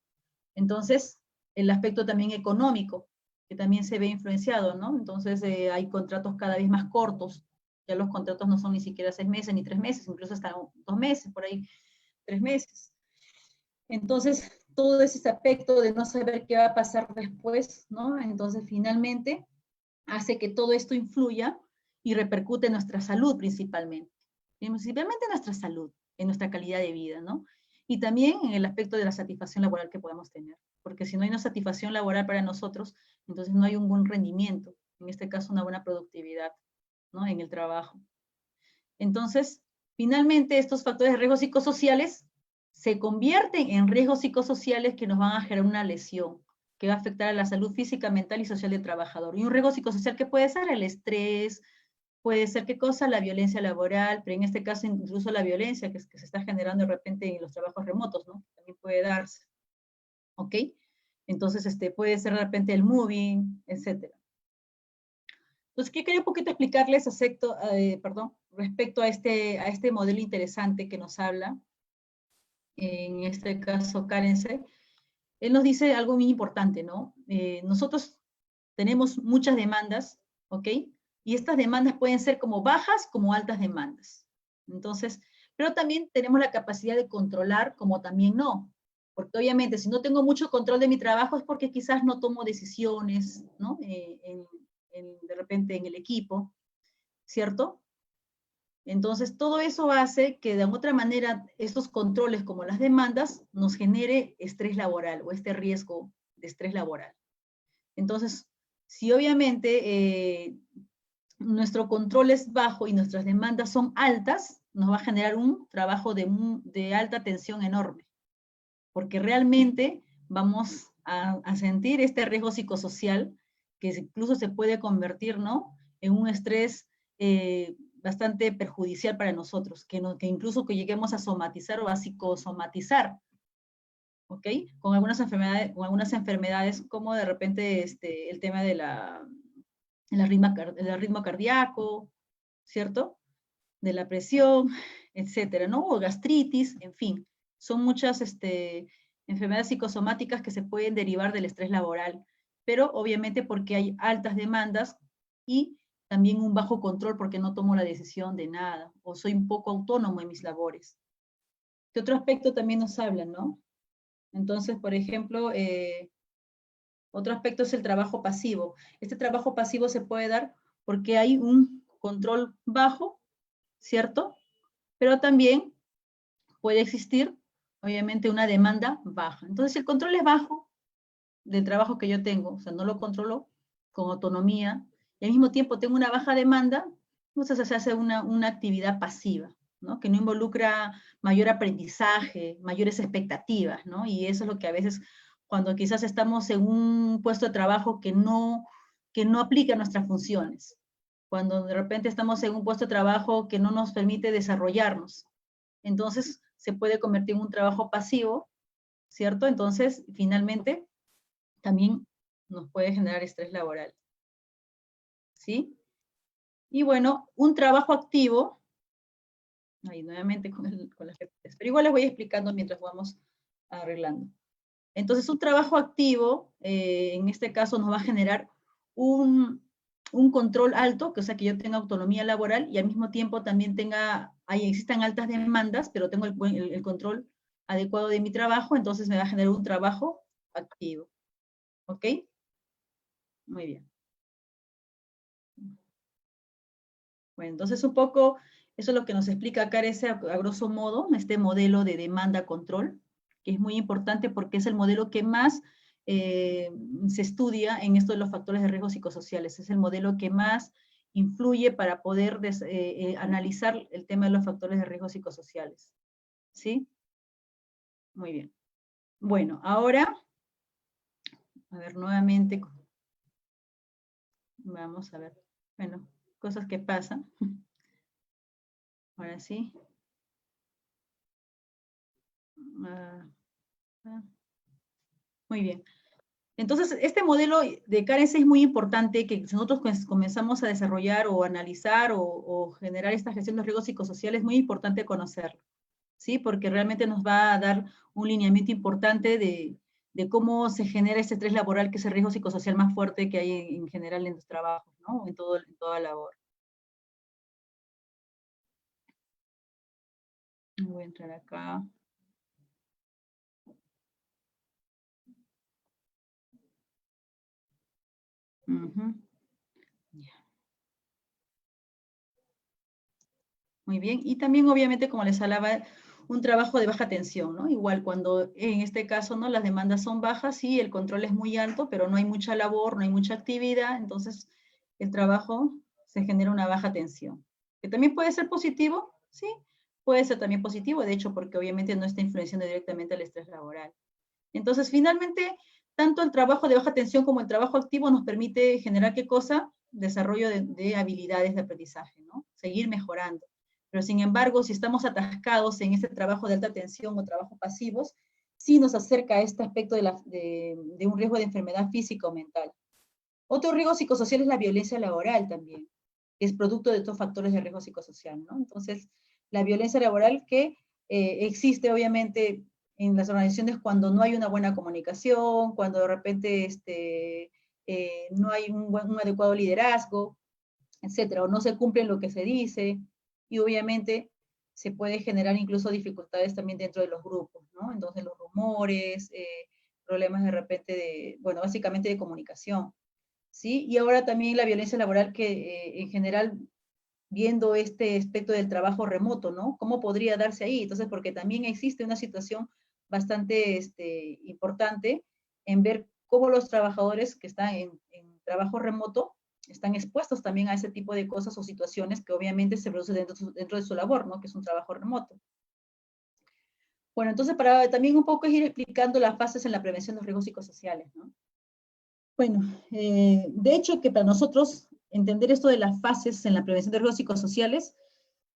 Entonces, el aspecto también económico, que también se ve influenciado, ¿no? Entonces, hay contratos cada vez más cortos. Ya los contratos no son ni siquiera 6 meses ni 3 meses, incluso hasta 2 meses, por ahí 3 meses. Entonces, todo ese aspecto de no saber qué va a pasar después, ¿no? Entonces, finalmente, hace que todo esto influya y repercute en nuestra salud principalmente. Principalmente en nuestra salud, en nuestra calidad de vida, ¿no? Y también en el aspecto de la satisfacción laboral que podamos tener. Porque si no hay una satisfacción laboral para nosotros, entonces no hay un buen rendimiento, en este caso una buena productividad, ¿no? En el trabajo. Entonces, finalmente, estos factores de riesgo psicosociales se convierten en riesgos psicosociales que nos van a generar una lesión, que va a afectar a la salud física, mental y social del trabajador. Y un riesgo psicosocial que puede ser el estrés, puede ser qué cosa, la violencia laboral, pero en este caso incluso la violencia que se está generando de repente en los trabajos remotos, ¿no? También puede darse, ¿ok? Entonces, puede ser de repente el moving, etcétera. Entonces, ¿qué quería un poquito explicarles respecto a este modelo interesante que nos habla? En este caso, Carense. Él nos dice algo muy importante, ¿no? Nosotros tenemos muchas demandas, ¿ok? Y estas demandas pueden ser como bajas como altas demandas. Entonces, pero también tenemos la capacidad de controlar como también no. Porque obviamente si no tengo mucho control de mi trabajo es porque quizás no tomo decisiones, ¿no? De repente en el equipo, ¿cierto? Entonces, todo eso hace que de otra manera estos controles como las demandas nos genere estrés laboral o este riesgo de estrés laboral. Entonces, si obviamente nuestro control es bajo y nuestras demandas son altas, nos va a generar un trabajo de alta tensión enorme, porque realmente vamos a sentir este riesgo psicosocial que incluso se puede convertir, ¿no? En un estrés bastante perjudicial para nosotros, que incluso que lleguemos a somatizar o a psicosomatizar, ¿ok? Con algunas enfermedades como de repente el tema del ritmo cardíaco, ¿cierto? De la presión, etcétera, ¿no? O gastritis, en fin. Son muchas enfermedades psicosomáticas que se pueden derivar del estrés laboral, pero obviamente porque hay altas demandas y también un bajo control porque no tomo la decisión de nada o soy un poco autónomo en mis labores. ¿Qué otro aspecto también nos hablan, no? Entonces, por ejemplo, Otro aspecto es el trabajo pasivo. Este trabajo pasivo se puede dar porque hay un control bajo, ¿cierto? Pero también puede existir, obviamente, una demanda baja. Entonces, si el control es bajo del trabajo que yo tengo, o sea, no lo controlo con autonomía, y al mismo tiempo tengo una baja demanda, entonces se hace una actividad pasiva, ¿no? Que no involucra mayor aprendizaje, mayores expectativas, ¿no? Y eso es lo que a veces, cuando quizás estamos en un puesto de trabajo que no aplica nuestras funciones, cuando de repente estamos en un puesto de trabajo que no nos permite desarrollarnos, entonces se puede convertir en un trabajo pasivo, ¿cierto? Entonces, finalmente, también nos puede generar estrés laboral, ¿sí? Y bueno, un trabajo activo, ahí nuevamente con las referencias, pero igual les voy explicando mientras vamos arreglando. Entonces, un trabajo activo, en este caso, nos va a generar un control alto, que o sea, que yo tenga autonomía laboral y al mismo tiempo también existan altas demandas, pero tengo el control adecuado de mi trabajo, entonces me va a generar un trabajo activo. ¿Ok? Muy bien. Bueno, entonces un poco, eso es lo que nos explica Carece a grosso modo, este modelo de demanda-control, que es muy importante porque es el modelo que más se estudia en esto de los factores de riesgo psicosociales. Es el modelo que más influye para poder analizar el tema de los factores de riesgo psicosociales. ¿Sí? Muy bien. Bueno, ahora, a ver, nuevamente, vamos a ver, bueno, cosas que pasan. Ahora sí. Muy bien. Entonces, este modelo de carencia es muy importante que si nosotros comenzamos a desarrollar o analizar o generar esta gestión de riesgos psicosociales, es muy importante conocerlo, ¿sí? Porque realmente nos va a dar un lineamiento importante de cómo se genera ese estrés laboral, que es el riesgo psicosocial más fuerte que hay en general en los trabajos, ¿no? En toda labor. Voy a entrar acá. Ya. Muy bien. Y también, obviamente, como les hablaba, un trabajo de baja tensión, ¿no? Igual cuando en este caso, ¿no? Las demandas son bajas, sí, el control es muy alto, pero no hay mucha labor, no hay mucha actividad, entonces el trabajo se genera una baja tensión. Que también puede ser positivo, sí, puede ser también positivo, de hecho, porque obviamente no está influenciando directamente el estrés laboral. Entonces, finalmente, tanto el trabajo de baja tensión como el trabajo activo nos permite generar, ¿qué cosa? Desarrollo de habilidades de aprendizaje, ¿no? Seguir mejorando. Pero sin embargo, si estamos atascados en este trabajo de alta tensión o trabajo pasivos, sí nos acerca a este aspecto de un riesgo de enfermedad física o mental. Otro riesgo psicosocial es la violencia laboral también, que es producto de estos factores de riesgo psicosocial, ¿no? Entonces, la violencia laboral que existe obviamente en las organizaciones cuando no hay una buena comunicación, cuando de repente no hay un adecuado liderazgo, etcétera, o no se cumple lo que se dice, y obviamente se puede generar incluso dificultades también dentro de los grupos, ¿no? Entonces los rumores, problemas de repente bueno, básicamente de comunicación, ¿sí? Y ahora también la violencia laboral que en general, viendo este aspecto del trabajo remoto, ¿no? ¿Cómo podría darse ahí? Entonces, porque también existe una situación bastante importante en ver cómo los trabajadores que están en trabajo remoto están expuestos también a ese tipo de cosas o situaciones que obviamente se producen dentro de su labor, ¿no? Que es un trabajo remoto. Bueno, entonces para también un poco ir explicando las fases en la prevención de los riesgos psicosociales, ¿no? Bueno, de hecho que para nosotros entender esto de las fases en la prevención de riesgos psicosociales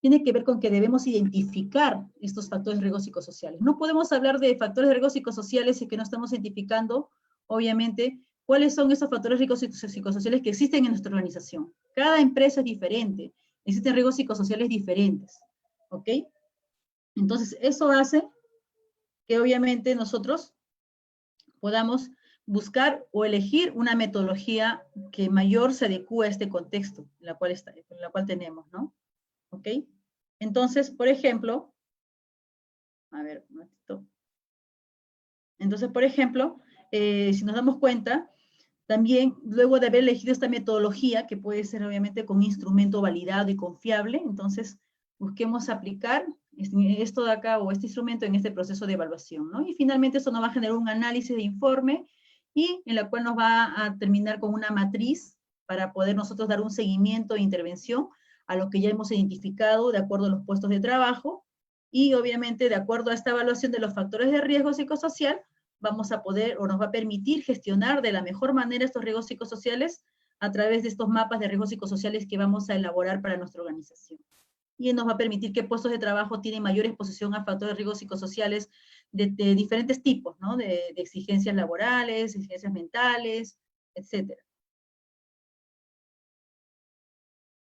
tiene que ver con que debemos identificar estos factores de riesgos psicosociales. No podemos hablar de factores de riesgos psicosociales si que no estamos identificando, obviamente, cuáles son esos factores de riesgos psicosociales que existen en nuestra organización. Cada empresa es diferente, existen riesgos psicosociales diferentes, ¿ok? Entonces, eso hace que obviamente nosotros podamos buscar o elegir una metodología que mayor se adecue a este contexto en la cual tenemos, ¿no? ¿Ok? Entonces, por ejemplo, a ver, un ratito. Entonces, por ejemplo, si nos damos cuenta, También, luego de haber elegido esta metodología, que puede ser obviamente con un instrumento validado y confiable, entonces busquemos aplicar esto de acá o este instrumento en este proceso de evaluación, ¿no? Y finalmente esto nos va a generar un análisis de informe y en la cual nos va a terminar con una matriz para poder nosotros dar un seguimiento e intervención a lo que ya hemos identificado de acuerdo a los puestos de trabajo y obviamente de acuerdo a esta evaluación de los factores de riesgo psicosocial, vamos a poder o nos va a permitir gestionar de la mejor manera estos riesgos psicosociales a través de estos mapas de riesgos psicosociales que vamos a elaborar para nuestra organización. Y nos va a permitir que puestos de trabajo tienen mayor exposición a factores de riesgos psicosociales de diferentes tipos, ¿no? De exigencias laborales, exigencias mentales, etcétera.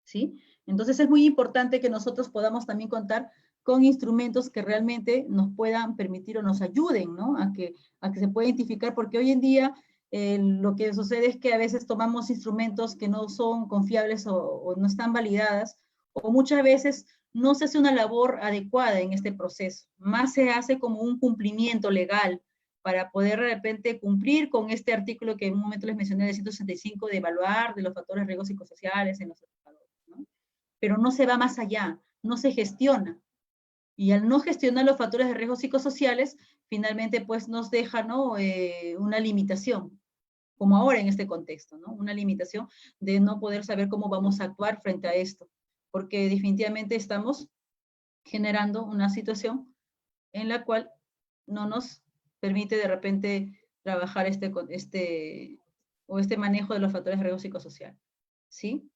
¿Sí? Entonces es muy importante que nosotros podamos también contar con instrumentos que realmente nos puedan permitir o nos ayuden, ¿no? A que se pueda identificar, porque hoy en día lo que sucede es que a veces tomamos instrumentos que no son confiables o no están validadas, o muchas veces no se hace una labor adecuada en este proceso, más se hace como un cumplimiento legal para poder de repente cumplir con este artículo que en un momento les mencioné de 165 de evaluar de los factores de riesgo psicosociales en los trabajadores, ¿no? Pero no se va más allá, no se gestiona. Y al no gestionar los factores de riesgo psicosociales, finalmente pues nos deja, ¿no? Una limitación, como ahora en este contexto, ¿no? Una limitación de no poder saber cómo vamos a actuar frente a esto, porque definitivamente estamos generando una situación en la cual no nos permite de repente trabajar este manejo de los factores de riesgo psicosocial, ¿sí?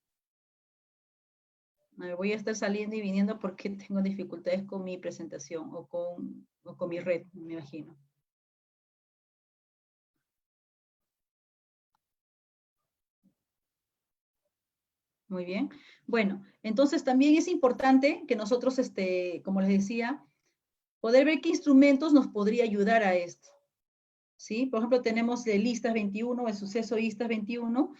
Voy a estar saliendo y viniendo porque tengo dificultades con mi presentación o con mi red, me imagino. Muy bien. Bueno, entonces también es importante que nosotros, como les decía, poder ver qué instrumentos nos podría ayudar a esto. ¿Sí? Por ejemplo, tenemos el ISTAS 21, el suceso ISTAS 21,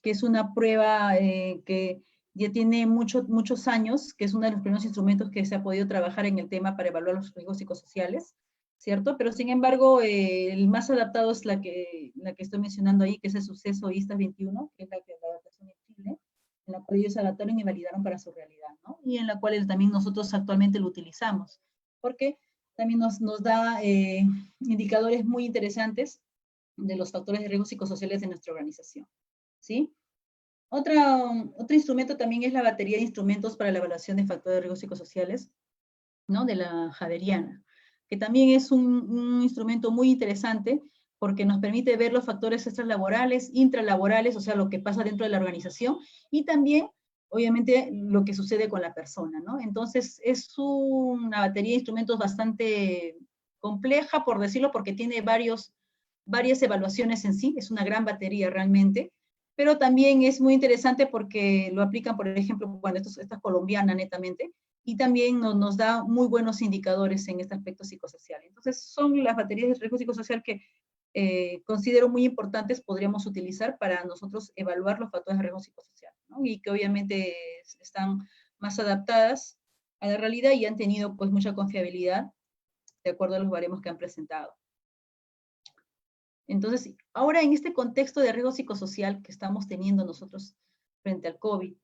que es una prueba que ya tiene muchos años, que es uno de los primeros instrumentos que se ha podido trabajar en el tema para evaluar los riesgos psicosociales, ¿cierto? Pero sin embargo, el más adaptado es la que estoy mencionando ahí, que es el suceso ISTAS 21, que es la adaptación en Chile, en la cual ellos se adaptaron y validaron para su realidad, ¿no? Y en la cual también nosotros actualmente lo utilizamos, porque también nos da indicadores muy interesantes de los factores de riesgo psicosociales de nuestra organización, ¿sí? Otro instrumento también es la batería de instrumentos para la evaluación de factores de riesgo psicosociales, ¿no? De la Javeriana, que también es un instrumento muy interesante porque nos permite ver los factores extralaborales, intralaborales, o sea, lo que pasa dentro de la organización, y también, obviamente, lo que sucede con la persona, ¿no? Entonces, es una batería de instrumentos bastante compleja, por decirlo, porque tiene varias evaluaciones en sí, es una gran batería realmente, pero también es muy interesante porque lo aplican, por ejemplo, cuando esta es colombiana netamente, y también nos da muy buenos indicadores en este aspecto psicosocial. Entonces, son las baterías de riesgo psicosocial que considero muy importantes, podríamos utilizar para nosotros evaluar los factores de riesgo psicosocial, ¿no? Y que obviamente están más adaptadas a la realidad y han tenido pues mucha confiabilidad de acuerdo a los baremos que han presentado. Entonces, ahora en este contexto de riesgo psicosocial que estamos teniendo nosotros frente al COVID,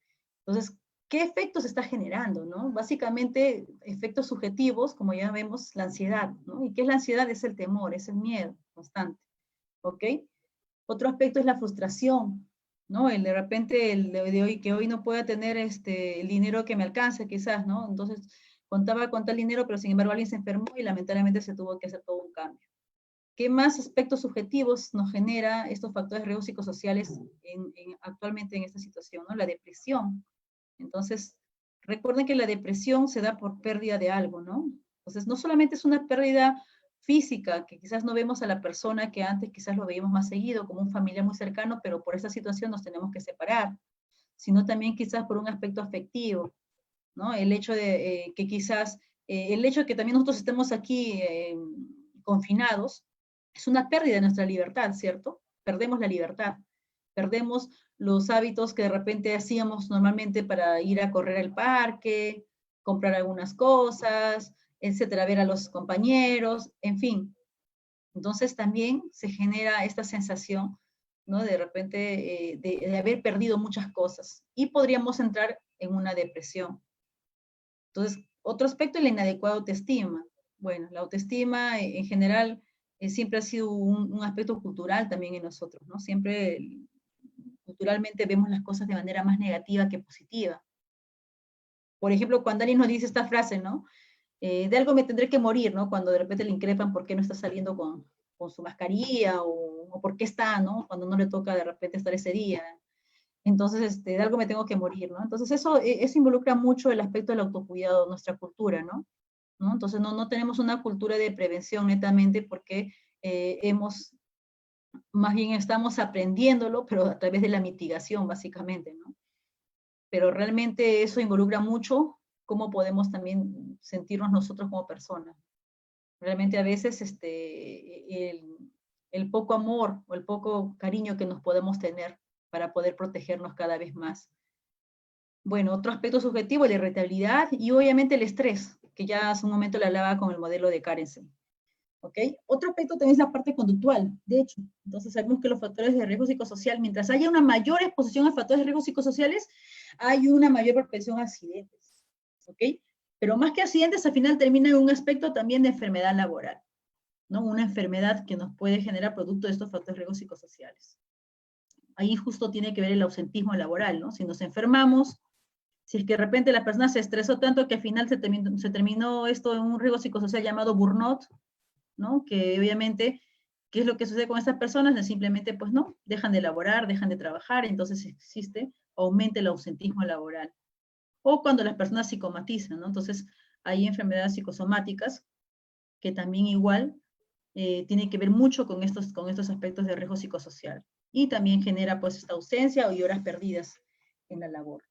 entonces, ¿qué efectos está generando, no? Básicamente, efectos subjetivos, como ya vemos, la ansiedad, ¿no? ¿Y qué es la ansiedad? Es el temor, es el miedo constante, ¿ok? Otro aspecto es la frustración, ¿no? El de repente, el de hoy, que hoy no pueda tener el dinero que me alcance, quizás, ¿no? Entonces, contaba con tal dinero, pero sin embargo alguien se enfermó y lamentablemente se tuvo que hacer todo un cambio. ¿Qué más aspectos subjetivos nos genera estos factores de riesgo psicosociales actualmente en esta situación, ¿no? La depresión. Entonces, recuerden que la depresión se da por pérdida de algo, ¿no? Entonces, no solamente es una pérdida física, que quizás no vemos a la persona que antes quizás lo veíamos más seguido, como un familiar muy cercano, pero por esa situación nos tenemos que separar, sino también quizás por un aspecto afectivo, ¿no? El hecho de que quizás, el hecho de que también nosotros estemos aquí confinados, es una pérdida de nuestra libertad, ¿cierto? Perdemos la libertad, perdemos los hábitos que de repente hacíamos normalmente para ir a correr al parque, comprar algunas cosas, etcétera, ver a los compañeros, en fin. Entonces también se genera esta sensación ¿no? De repente de haber perdido muchas cosas y podríamos entrar en una depresión. Entonces, otro aspecto es la inadecuada autoestima. Bueno, la autoestima en general siempre ha sido un aspecto cultural también en nosotros, ¿no? Siempre culturalmente vemos las cosas de manera más negativa que positiva. Por ejemplo, cuando alguien nos dice esta frase, ¿no? De algo me tendré que morir, ¿no? Cuando de repente le increpan por qué no está saliendo con su mascarilla o por qué está, ¿no? Cuando no le toca de repente estar ese día. Entonces, de algo me tengo que morir, ¿no? Entonces, eso involucra mucho el aspecto del autocuidado, nuestra cultura, ¿no? ¿No? Entonces, no tenemos una cultura de prevención netamente porque más bien estamos aprendiéndolo, pero a través de la mitigación, básicamente, ¿no? Pero realmente eso involucra mucho cómo podemos también sentirnos nosotros como personas. Realmente a veces el poco amor o el poco cariño que nos podemos tener para poder protegernos cada vez más. Bueno, otro aspecto subjetivo, la irritabilidad y obviamente el estrés, que ya hace un momento le hablaba con el modelo de Carensen. ¿Ok? Otro aspecto también es la parte conductual, de hecho. Entonces sabemos que los factores de riesgo psicosocial, mientras haya una mayor exposición a factores de riesgo psicosociales, hay una mayor propensión a accidentes. ¿Ok? Pero más que accidentes, al final termina en un aspecto también de enfermedad laboral, ¿no? Una enfermedad que nos puede generar producto de estos factores de riesgo psicosociales. Ahí justo tiene que ver el ausentismo laboral, ¿no? Si nos enfermamos, si es que de repente la persona se estresó tanto que al final se terminó esto en un riesgo psicosocial llamado burnout, ¿no? Que obviamente, ¿qué es lo que sucede con estas personas? Simplemente, pues no, dejan de laborar, dejan de trabajar, entonces aumenta el ausentismo laboral. O cuando las personas psicomatizan, ¿no? Entonces, hay enfermedades psicosomáticas que también igual tiene que ver mucho con estos aspectos de riesgo psicosocial. Y también genera pues esta ausencia y horas perdidas en la labor.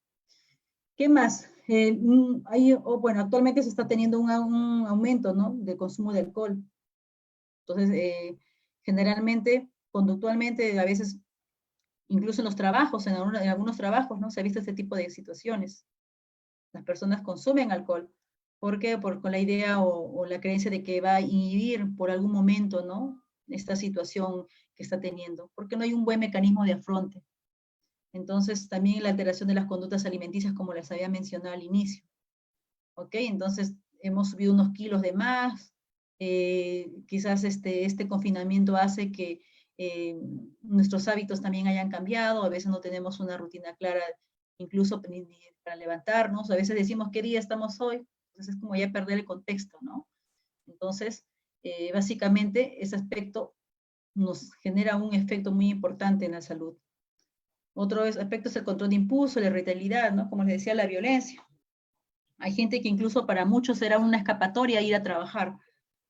¿Qué más? Bueno, actualmente se está teniendo un aumento, ¿no? De consumo de alcohol. Entonces, generalmente, conductualmente, a veces, incluso en los trabajos, en algunos trabajos, ¿no? Se ha visto este tipo de situaciones. Las personas consumen alcohol. ¿Por qué? Con la idea o la creencia de que va a inhibir por algún momento, ¿no? Esta situación que está teniendo, porque no hay un buen mecanismo de afronte. Entonces, también la alteración de las conductas alimenticias, como les había mencionado al inicio. ¿Ok? Entonces, hemos subido unos kilos de más, quizás este confinamiento hace que nuestros hábitos también hayan cambiado, a veces no tenemos una rutina clara, incluso para levantarnos, a veces decimos qué día estamos hoy, entonces es como ya perder el contexto, ¿no? Entonces, básicamente, ese aspecto nos genera un efecto muy importante en la salud. Otro aspecto es el control de impulso, la irritabilidad, ¿no? Como les decía, la violencia. Hay gente que incluso para muchos será una escapatoria ir a trabajar,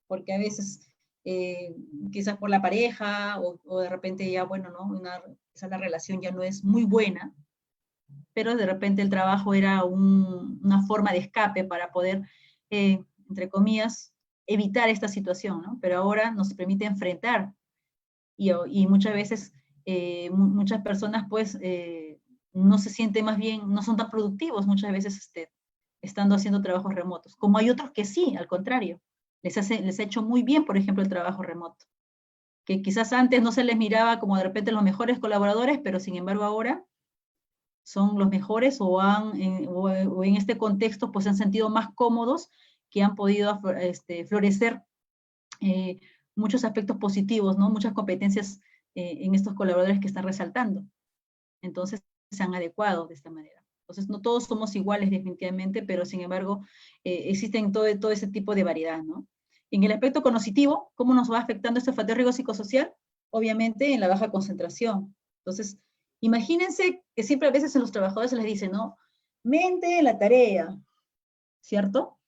porque a veces quizás por la pareja o de repente ya, bueno, ¿no? Quizás la relación ya no es muy buena, pero de repente el trabajo era una forma de escape para poder, entre comillas, evitar esta situación, ¿no? Pero ahora nos permite enfrentar y muchas veces muchas personas pues no se sienten más bien, no son tan productivos muchas veces estando haciendo trabajos remotos, como hay otros que sí, al contrario, les ha hecho muy bien, por ejemplo, el trabajo remoto, que quizás antes no se les miraba como de repente los mejores colaboradores, pero sin embargo ahora son los mejores o en este contexto pues se han sentido más cómodos, que han podido florecer muchos aspectos positivos, ¿no? Muchas competencias en estos colaboradores que están resaltando. Entonces se han adecuado de esta manera. Entonces no todos somos iguales definitivamente, pero sin embargo existen todo ese tipo de variedad, ¿no? En el aspecto cognitivo, ¿cómo nos va afectando este factor de riesgo psicosocial? Obviamente en la baja concentración. Entonces, imagínense que siempre a veces en los trabajadores se les dice, ¿no? Mente en la tarea, ¿cierto?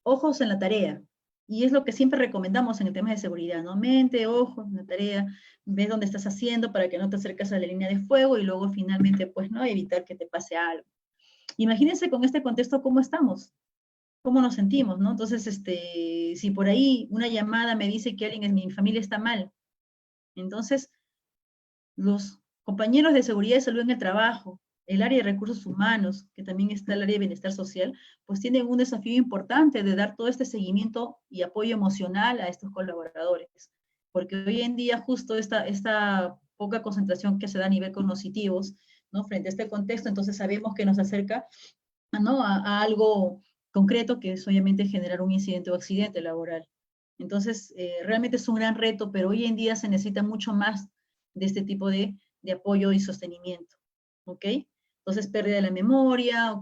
Ojos en la tarea. Y es lo que siempre recomendamos en el tema de seguridad, ¿no? Mente, ojos en la tarea, ves dónde estás haciendo para que no te acerques a la línea de fuego y luego finalmente, pues, ¿no? Evitar que te pase algo. Imagínense con este contexto cómo estamos, cómo nos sentimos, ¿no? Entonces, si por ahí una llamada me dice que alguien en mi familia está mal, entonces los compañeros de seguridad y salud en el trabajo, el área de recursos humanos, que también está el área de bienestar social, pues tienen un desafío importante de dar todo este seguimiento y apoyo emocional a estos colaboradores. porque hoy en día justo esta poca concentración que se da a nivel cognitivos, ¿no? Frente a este contexto, entonces sabemos que nos acerca, ¿no? a algo concreto, que es obviamente generar un incidente o accidente laboral. Entonces, realmente es un gran reto, pero hoy en día se necesita mucho más de este tipo de apoyo y sostenimiento, ¿ok? Entonces, pérdida de la memoria,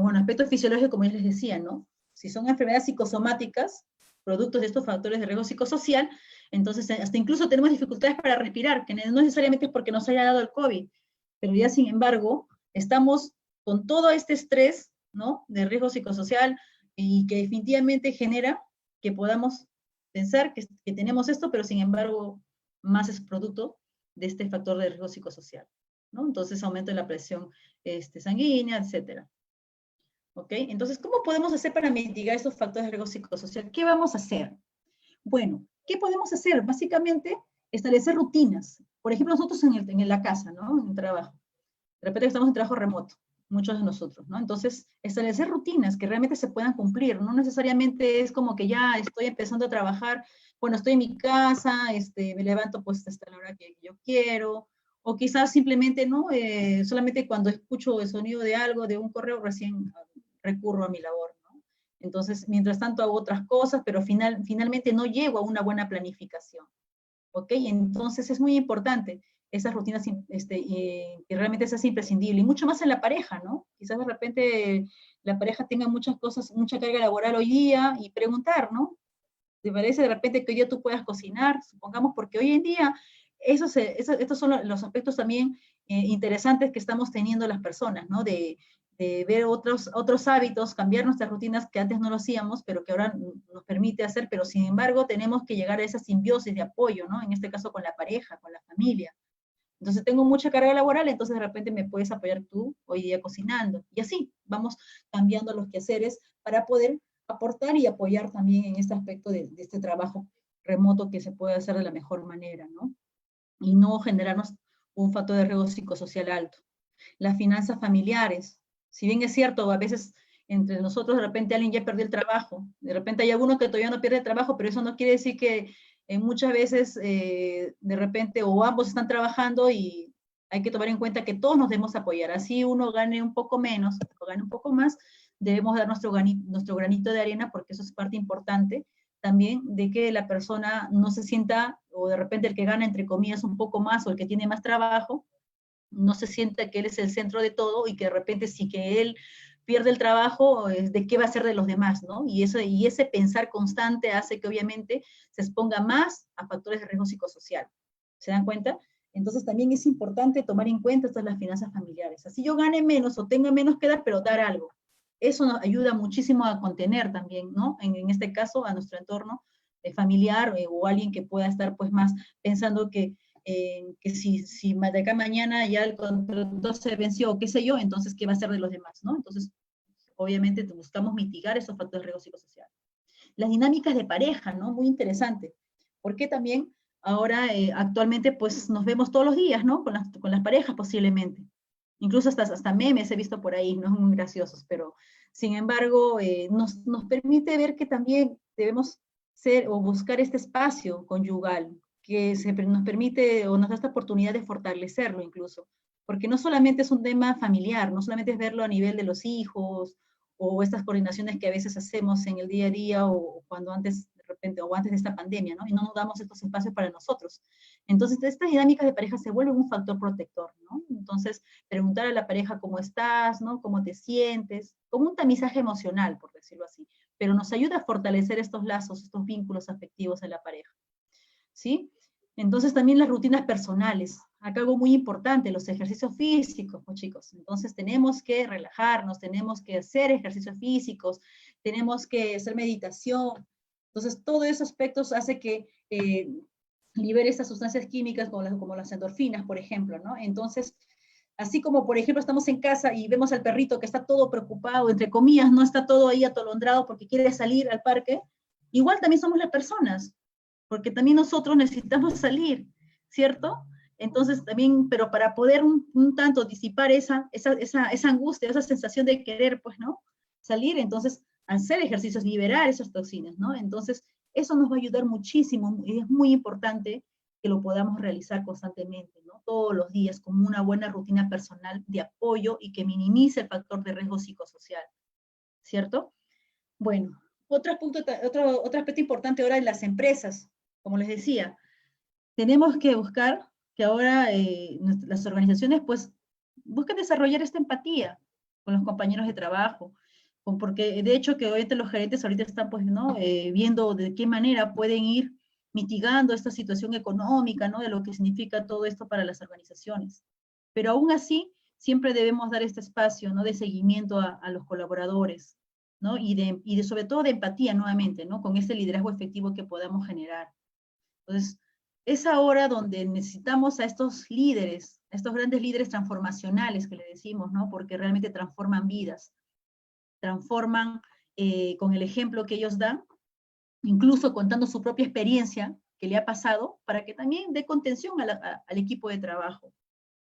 bueno, aspectos fisiológicos, como ya les decía, ¿no? Si son enfermedades psicosomáticas, productos de estos factores de riesgo psicosocial, entonces hasta incluso tenemos dificultades para respirar, que no necesariamente es porque nos haya dado el COVID, pero ya sin embargo, estamos con todo este estrés, ¿no? De riesgo psicosocial y que definitivamente genera que podamos pensar que tenemos esto, pero sin embargo, más es producto de este factor de riesgo psicosocial, ¿no? Entonces, aumento de la presión sanguínea, etcétera. ¿Ok? Entonces, ¿cómo podemos hacer para mitigar estos factores de riesgo psicosocial? ¿Qué vamos a hacer? Bueno, ¿qué podemos hacer? Básicamente, establecer rutinas. Por ejemplo, nosotros en la casa, ¿no? En el trabajo. De repente estamos en trabajo remoto, muchos de nosotros, ¿no? Entonces, establecer rutinas que realmente se puedan cumplir. No necesariamente es como que ya estoy empezando a trabajar, bueno, estoy en mi casa, me levanto pues hasta la hora que yo quiero, o quizás simplemente, ¿no? Solamente cuando escucho el sonido de algo, de un correo, recién recurro a mi labor, ¿no? Entonces, mientras tanto hago otras cosas, pero finalmente no llego a una buena planificación, ¿ok? Entonces es muy importante esas rutinas que realmente seas imprescindible, y mucho más en la pareja, ¿no? Quizás de repente la pareja tenga muchas cosas, mucha carga laboral hoy día, y preguntar, ¿no? ¿Te parece de repente que hoy día tú puedas cocinar? Supongamos, porque hoy en día estos son los aspectos también interesantes que estamos teniendo las personas, ¿no? De ver otros hábitos, cambiar nuestras rutinas que antes no lo hacíamos, pero que ahora nos permite hacer, pero sin embargo tenemos que llegar a esa simbiosis de apoyo, ¿no? En este caso con la pareja, con la familia. Entonces tengo mucha carga laboral, entonces de repente me puedes apoyar tú hoy día cocinando. Y así vamos cambiando los quehaceres para poder aportar y apoyar también en este aspecto de este trabajo remoto que se puede hacer de la mejor manera, ¿no? Y no generarnos un factor de riesgo psicosocial alto. Las finanzas familiares. Si bien es cierto, a veces entre nosotros de repente alguien ya perdió el trabajo, de repente hay alguno que todavía no pierde el trabajo, pero eso no quiere decir que muchas veces de repente o ambos están trabajando, y hay que tomar en cuenta que todos nos debemos apoyar. Así uno gane un poco menos o gane un poco más, debemos dar nuestro granito de arena, porque eso es parte importante también de que la persona no se sienta, o de repente el que gana entre comillas un poco más o el que tiene más trabajo, no se sienta que él es el centro de todo, y que de repente si que él pierde el trabajo, ¿de qué va a ser de los demás, no? Y ese pensar constante hace que obviamente se exponga más a factores de riesgo psicosocial. ¿Se dan cuenta? Entonces también es importante tomar en cuenta estas las finanzas familiares. Así yo gane menos o tenga menos que dar, pero dar algo. Eso nos ayuda muchísimo a contener también, ¿no? En este caso, a nuestro entorno familiar, o alguien que pueda estar pues más pensando que si de acá mañana ya el contrato se venció, o qué sé yo, entonces, ¿qué va a ser de los demás, no? Entonces, obviamente, buscamos mitigar esos factores de riesgo psicosocial. Las dinámicas de pareja, ¿no? Muy interesante, porque también ahora, actualmente, pues, nos vemos todos los días, ¿no? Con las parejas, posiblemente. Incluso hasta memes he visto por ahí, ¿no? Muy graciosos, pero, sin embargo, nos permite ver que también debemos ser o buscar este espacio conyugal, que nos permite o nos da esta oportunidad de fortalecerlo incluso, porque no solamente es un tema familiar, no solamente es verlo a nivel de los hijos, o estas coordinaciones que a veces hacemos en el día a día, o cuando antes, de repente, o antes de esta pandemia, ¿no? Y no nos damos estos espacios para nosotros. Entonces, estas dinámicas de pareja se vuelven un factor protector, ¿no? Entonces, preguntar a la pareja cómo estás, ¿no? Cómo te sientes, como un tamizaje emocional, por decirlo así, pero nos ayuda a fortalecer estos lazos, estos vínculos afectivos en la pareja, ¿sí? Entonces también las rutinas personales, acá algo muy importante, los ejercicios físicos, pues, chicos. Entonces tenemos que relajarnos, tenemos que hacer ejercicios físicos, tenemos que hacer meditación. Entonces todos esos aspectos hace que libere estas sustancias químicas como las endorfinas, por ejemplo, ¿no? Entonces, así como, por ejemplo, estamos en casa y vemos al perrito que está todo preocupado, entre comillas, no está todo ahí atolondrado porque quiere salir al parque, igual también somos las personas, porque también nosotros necesitamos salir, ¿cierto? Entonces también, pero para poder un tanto disipar esa angustia, esa sensación de querer, pues, ¿no? Salir, entonces, hacer ejercicios, liberar esas toxinas, ¿no? Entonces, eso nos va a ayudar muchísimo, y es muy importante que lo podamos realizar constantemente, ¿no? Todos los días, como una buena rutina personal de apoyo y que minimice el factor de riesgo psicosocial, ¿cierto? Bueno, otro aspecto importante ahora en las empresas, como les decía, tenemos que buscar que ahora las organizaciones pues busquen desarrollar esta empatía con los compañeros de trabajo, porque de hecho que hoy los gerentes ahorita están pues, ¿no? Viendo de qué manera pueden ir mitigando esta situación económica, ¿no? De lo que significa todo esto para las organizaciones. Pero aún así, siempre debemos dar este espacio, ¿no? De seguimiento a los colaboradores, ¿no? Y sobre todo de empatía nuevamente, ¿no? Con este liderazgo efectivo que podamos generar. Entonces, es ahora donde necesitamos a estos líderes, a estos grandes líderes transformacionales que le decimos, ¿no? Porque realmente transforman vidas, transforman con el ejemplo que ellos dan, incluso contando su propia experiencia que le ha pasado, para que también dé contención al equipo de trabajo.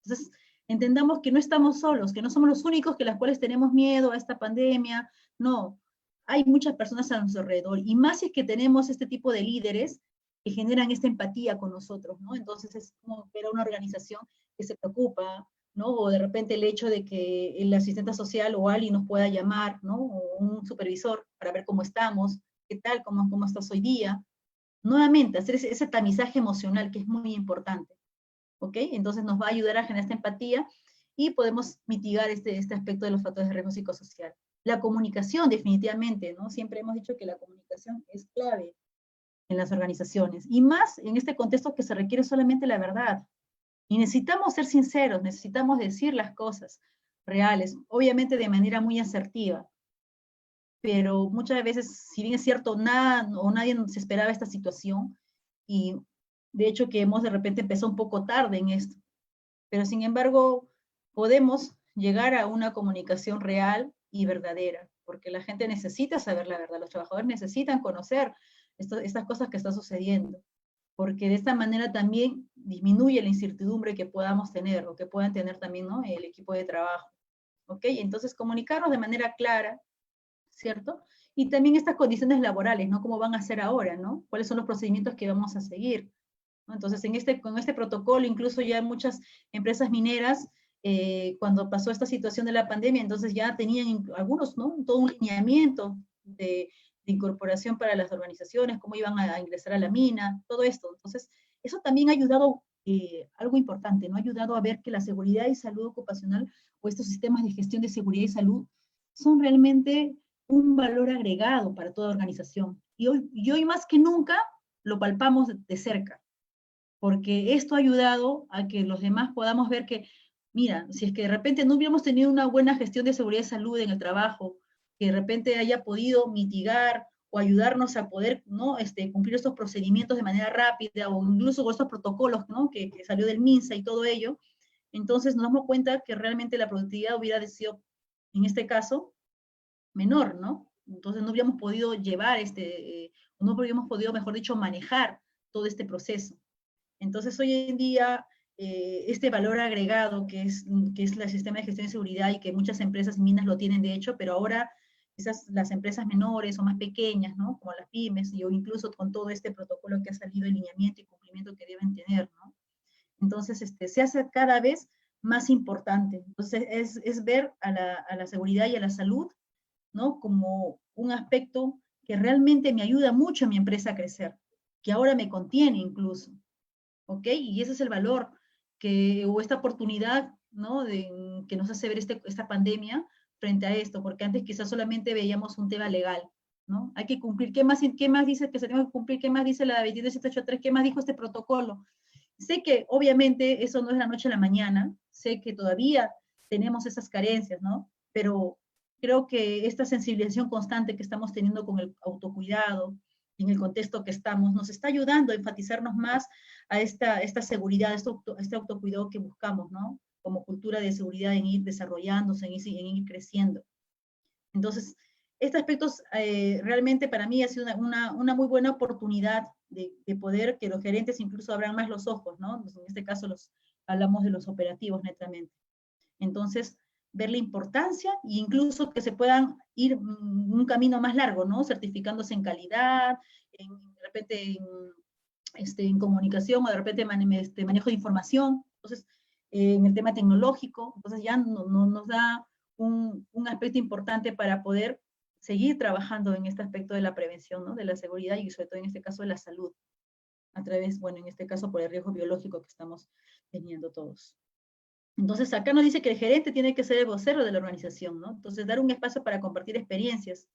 Entonces, entendamos que no estamos solos, que no somos los únicos que las cuales tenemos miedo a esta pandemia, no, hay muchas personas a nuestro alrededor, y más si es que tenemos este tipo de líderes que generan esta empatía con nosotros, ¿no? Entonces es como ver a una organización que se preocupa, ¿no? O de repente el hecho de que el asistente social o alguien nos pueda llamar, ¿no? O un supervisor para ver cómo estamos, qué tal, cómo estás hoy día. Nuevamente, hacer ese tamizaje emocional que es muy importante. ¿Ok? Entonces nos va a ayudar a generar esta empatía y podemos mitigar este aspecto de los factores de riesgo psicosocial. La comunicación, definitivamente, ¿no? Siempre hemos dicho que la comunicación es clave en las organizaciones, y más en este contexto que se requiere solamente la verdad. Y necesitamos ser sinceros, necesitamos decir las cosas reales, obviamente de manera muy asertiva, pero muchas veces, si bien es cierto, nada o nadie se esperaba esta situación, y de hecho que hemos de repente empezado un poco tarde en esto, pero sin embargo podemos llegar a una comunicación real y verdadera, porque la gente necesita saber la verdad, los trabajadores necesitan conocer estas cosas que están sucediendo, porque de esta manera también disminuye la incertidumbre que podamos tener o que puedan tener también, ¿no? El equipo de trabajo. ¿Ok? Entonces comunicarnos de manera clara, ¿cierto? Y también estas condiciones laborales, ¿no? ¿Cómo van a ser ahora, ¿no? ¿Cuáles son los procedimientos que vamos a seguir? ¿No? Entonces, con este protocolo, incluso ya muchas empresas mineras, cuando pasó esta situación de la pandemia, entonces ya tenían algunos, ¿no? Todo un lineamiento de incorporación para las organizaciones, cómo iban a ingresar a la mina, todo esto. Entonces, eso también ha ayudado, algo importante, ¿no? Ha ayudado a ver que la seguridad y salud ocupacional o estos sistemas de gestión de seguridad y salud son realmente un valor agregado para toda organización. Y hoy más que nunca lo palpamos de cerca, porque esto ha ayudado a que los demás podamos ver que, mira, si es que de repente no hubiéramos tenido una buena gestión de seguridad y salud en el trabajo, que de repente haya podido mitigar o ayudarnos a poder, ¿no? Cumplir estos procedimientos de manera rápida, o incluso con estos protocolos, ¿no? Que salió del MINSA y todo ello, entonces nos damos cuenta que realmente la productividad hubiera sido, en este caso, menor, ¿no? Entonces no hubiéramos podido llevar no hubiéramos podido, mejor dicho, manejar todo este proceso. Entonces, hoy en día, este valor agregado que es el sistema de gestión de seguridad, y que muchas empresas y minas lo tienen de hecho, pero ahora quizás las empresas menores o más pequeñas, ¿no? Como las pymes, o incluso con todo este protocolo que ha salido, el lineamiento y cumplimiento que deben tener, ¿no? Entonces, se hace cada vez más importante. Entonces, es ver a la seguridad y a la salud, ¿no? Como un aspecto que realmente me ayuda mucho a mi empresa a crecer, que ahora me contiene incluso. ¿Ok? Y ese es el valor o esta oportunidad, ¿no? Que nos hace ver esta pandemia frente a esto, porque antes quizás solamente veíamos un tema legal, ¿no? Hay que cumplir, qué más dice que se tenga que cumplir? ¿Qué más dice la 22783? ¿Qué más dijo este protocolo? Sé que obviamente eso no es la noche a la mañana, sé que todavía tenemos esas carencias, ¿no? Pero creo que esta sensibilización constante que estamos teniendo con el autocuidado, en el contexto que estamos, nos está ayudando a enfatizarnos más a esta seguridad, este autocuidado que buscamos, ¿no? Como cultura de seguridad, en ir desarrollándose, en ir creciendo. Entonces, este aspecto realmente para mí ha sido una muy buena oportunidad de poder que los gerentes incluso abran más los ojos, ¿no? Pues en este caso hablamos de los operativos netamente. Entonces, ver la importancia e incluso que se puedan ir un camino más largo, ¿no? Certificándose en calidad, de repente en comunicación o de repente manejo de información. Entonces, en el tema tecnológico, entonces ya nos da un aspecto importante para poder seguir trabajando en este aspecto de la prevención, ¿no? De la seguridad y sobre todo en este caso de la salud, a través, bueno, en este caso por el riesgo biológico que estamos teniendo todos. Entonces, acá nos dice que el gerente tiene que ser el vocero de la organización, ¿no? Entonces, dar un espacio para compartir experiencias.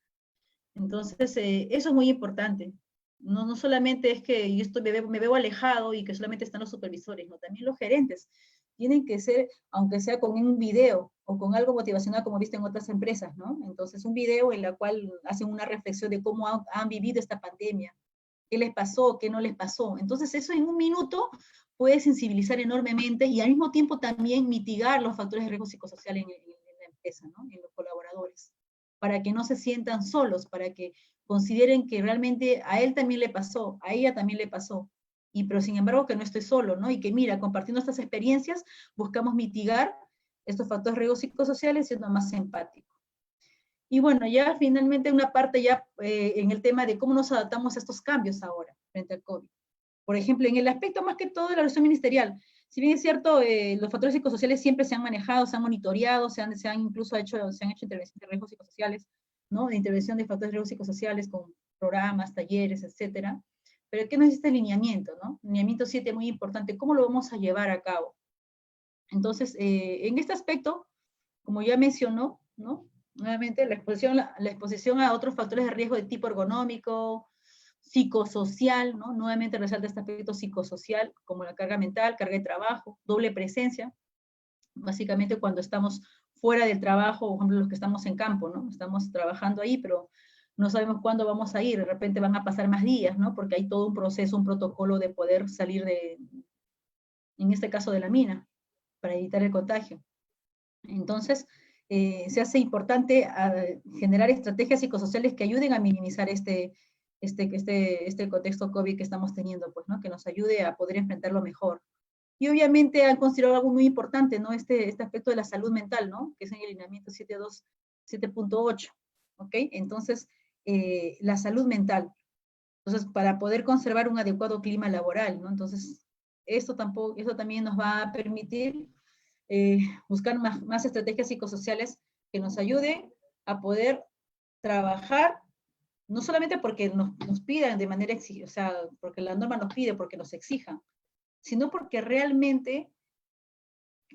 Entonces, eso es muy importante. No solamente es que yo me veo alejado y que solamente están los supervisores, ¿no? También los gerentes tienen que ser, aunque sea con un video o con algo motivacional, como viste en otras empresas, ¿no? Entonces, un video en el cual hacen una reflexión de cómo han vivido esta pandemia, qué les pasó, qué no les pasó. Entonces, eso en un minuto puede sensibilizar enormemente y al mismo tiempo también mitigar los factores de riesgo psicosocial en la empresa, ¿no? En los colaboradores, para que no se sientan solos, para que consideren que realmente a él también le pasó, a ella también le pasó, pero sin embargo que no estoy solo, ¿no? Y que mira, compartiendo estas experiencias, buscamos mitigar estos factores de riesgo psicosociales siendo más empáticos. Y bueno, ya finalmente una parte ya en el tema de cómo nos adaptamos a estos cambios ahora frente al COVID. Por ejemplo, en el aspecto más que todo de la relación ministerial, si bien es cierto, los factores psicosociales siempre se han manejado, se han monitoreado, se han incluso hecho intervenciones de riesgos psicosociales, ¿no? De intervención de factores de riesgos psicosociales con programas, talleres, etcétera. Pero ¿qué nos dice el lineamiento, no? Lineamiento 7, muy importante, ¿cómo lo vamos a llevar a cabo? Entonces, en este aspecto, como ya mencionó, ¿no? Nuevamente, la exposición a otros factores de riesgo de tipo ergonómico, psicosocial, ¿no? Nuevamente resalta este aspecto psicosocial, como la carga mental, carga de trabajo, doble presencia, básicamente cuando estamos fuera del trabajo, por ejemplo, los que estamos en campo, ¿no? Estamos trabajando ahí, pero no sabemos cuándo vamos a ir, de repente van a pasar más días, ¿no? Porque hay todo un proceso, un protocolo de poder salir en este caso de la mina, para evitar el contagio. Entonces, se hace importante generar estrategias psicosociales que ayuden a minimizar este contexto COVID que estamos teniendo, pues, ¿no? Que nos ayude a poder enfrentarlo mejor. Y obviamente han considerado algo muy importante, ¿no? Este aspecto de la salud mental, ¿no? Que es en el lineamiento 7.8, ¿ok? Entonces, la salud mental. Entonces, para poder conservar un adecuado clima laboral, ¿no? Entonces, esto también nos va a permitir buscar más estrategias psicosociales que nos ayuden a poder trabajar, no solamente porque nos pidan de manera exigente, o sea, porque la norma nos pide, porque nos exijan, sino porque realmente